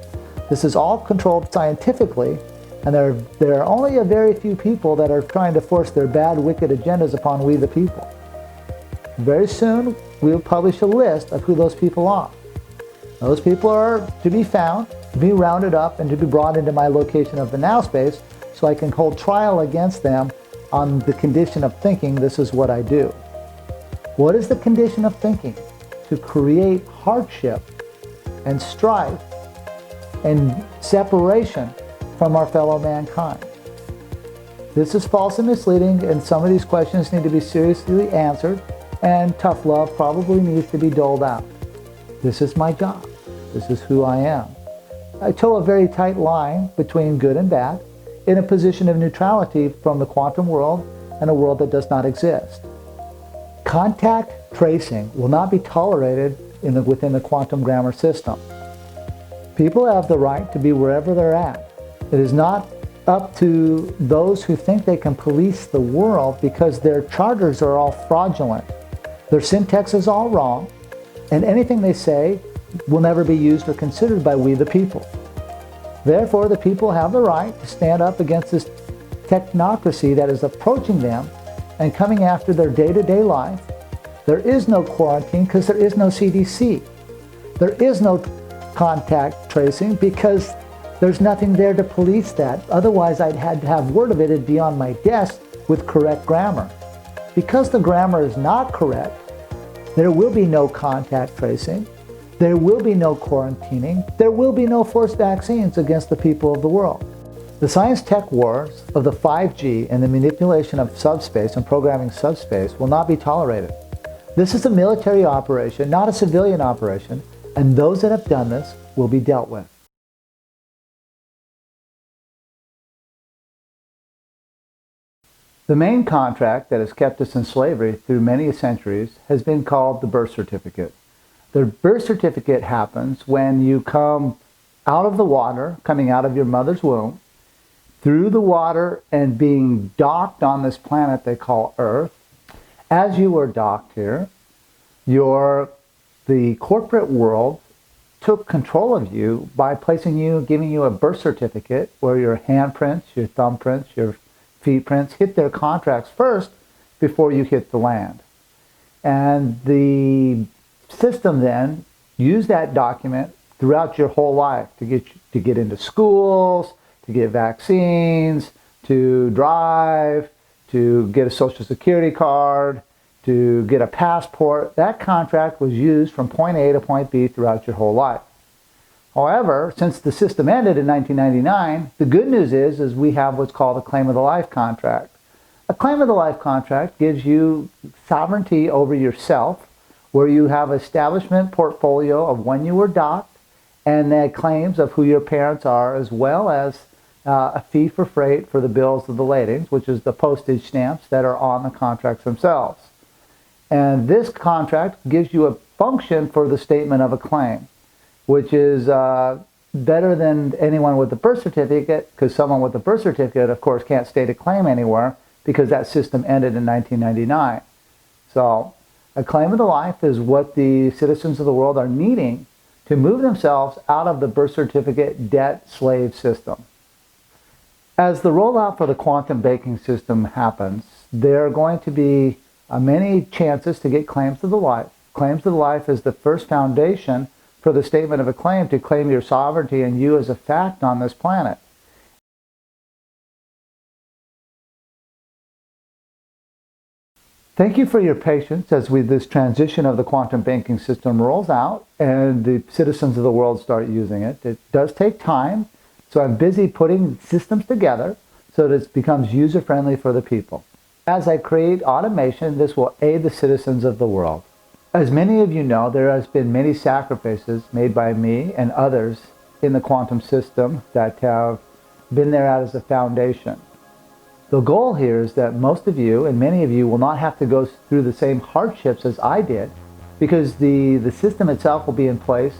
This is all controlled scientifically, and there are only a very few people that are trying to force their bad, wicked agendas upon we the people. Very soon, we'll publish a list of who those people are. Those people are to be found, to be rounded up, and to be brought into my location of the now space so I can hold trial against them on the condition of thinking this is what I do. What is the condition of thinking? To create hardship and strife and separation from our fellow mankind. This is false and misleading, and some of these questions need to be seriously answered, and tough love probably needs to be doled out. This is my job. This is who I am. I toe a very tight line between good and bad in a position of neutrality from the quantum world and a world that does not exist. Contact tracing will not be tolerated within the quantum grammar system. People have the right to be wherever they're at. It is not up to those who think they can police the world because their charters are all fraudulent. Their syntax is all wrong, and anything they say will never be used or considered by we the people. Therefore, the people have the right to stand up against this technocracy that is approaching them and coming after their day-to-day life. There is no quarantine because there is no CDC. There is no contact tracing because there's nothing there to police that. Otherwise, I'd had to have word of it. It'd be on my desk with correct grammar. Because the grammar is not correct, there will be no contact tracing. There will be no quarantining. There will be no forced vaccines against the people of the world. The science-tech wars of the 5G and the manipulation of subspace and programming subspace will not be tolerated. This is a military operation, not a civilian operation, and those that have done this will be dealt with. The main contract that has kept us in slavery through many centuries has been called the birth certificate. The birth certificate happens when you come out of the water, coming out of your mother's womb, through the water and being docked on this planet they call Earth. As you were docked here, the corporate world took control of you by placing you, giving you a birth certificate where your handprints, your thumbprints, your feet prints hit their contracts first before you hit the land. And the system then used that document throughout your whole life to get into schools, to get vaccines, to drive, to get a Social Security card, to get a passport. That contract was used from point A to point B throughout your whole life. However, since the system ended in 1999, the good news is we have what's called a claim of the life contract. A claim of the life contract gives you sovereignty over yourself, where you have establishment portfolio of when you were docked and the claims of who your parents are, as well as a fee for freight for the bills of the ladings, which is the postage stamps that are on the contracts themselves. And this contract gives you a function for the statement of a claim, which is better than anyone with a birth certificate, because someone with a birth certificate, of course, can't state a claim anywhere because that system ended in 1999. So a claim of the life is what the citizens of the world are needing to move themselves out of the birth certificate debt slave system. As the rollout for the quantum banking system happens, there are going to be many chances to get claims of the life. Claims of the life is the first foundation for the statement of a claim to claim your sovereignty and you as a fact on this planet. Thank you for your patience as this transition of the quantum banking system rolls out and the citizens of the world start using it. It does take time, so I'm busy putting systems together so that it becomes user-friendly for the people. As I create automation, this will aid the citizens of the world. As many of you know, there has been many sacrifices made by me and others in the quantum system that have been there as a foundation. The goal here is that most of you and many of you will not have to go through the same hardships as I did, because the system itself will be in place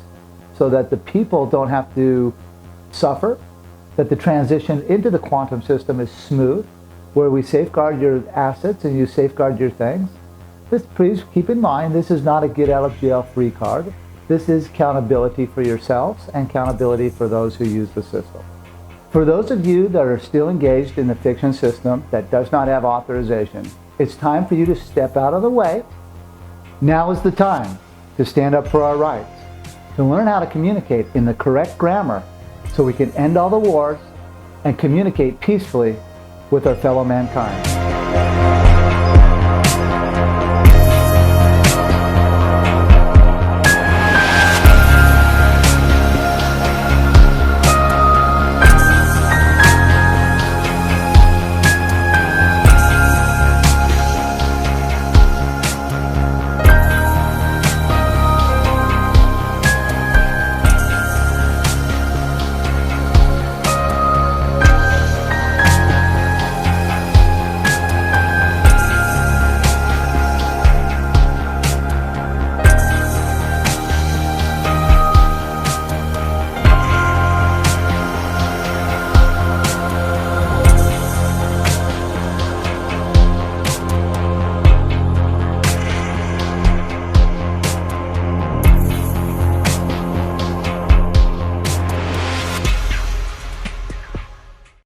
so that the people don't have to suffer, that the transition into the quantum system is smooth, where we safeguard your assets and you safeguard your things. Please keep in mind, this is not a get out of jail free card. This is accountability for yourselves and accountability for those who use the system. For those of you that are still engaged in the fiction system that does not have authorization, it's time for you to step out of the way. Now is the time to stand up for our rights, to learn how to communicate in the correct grammar so we can end all the wars and communicate peacefully with our fellow mankind.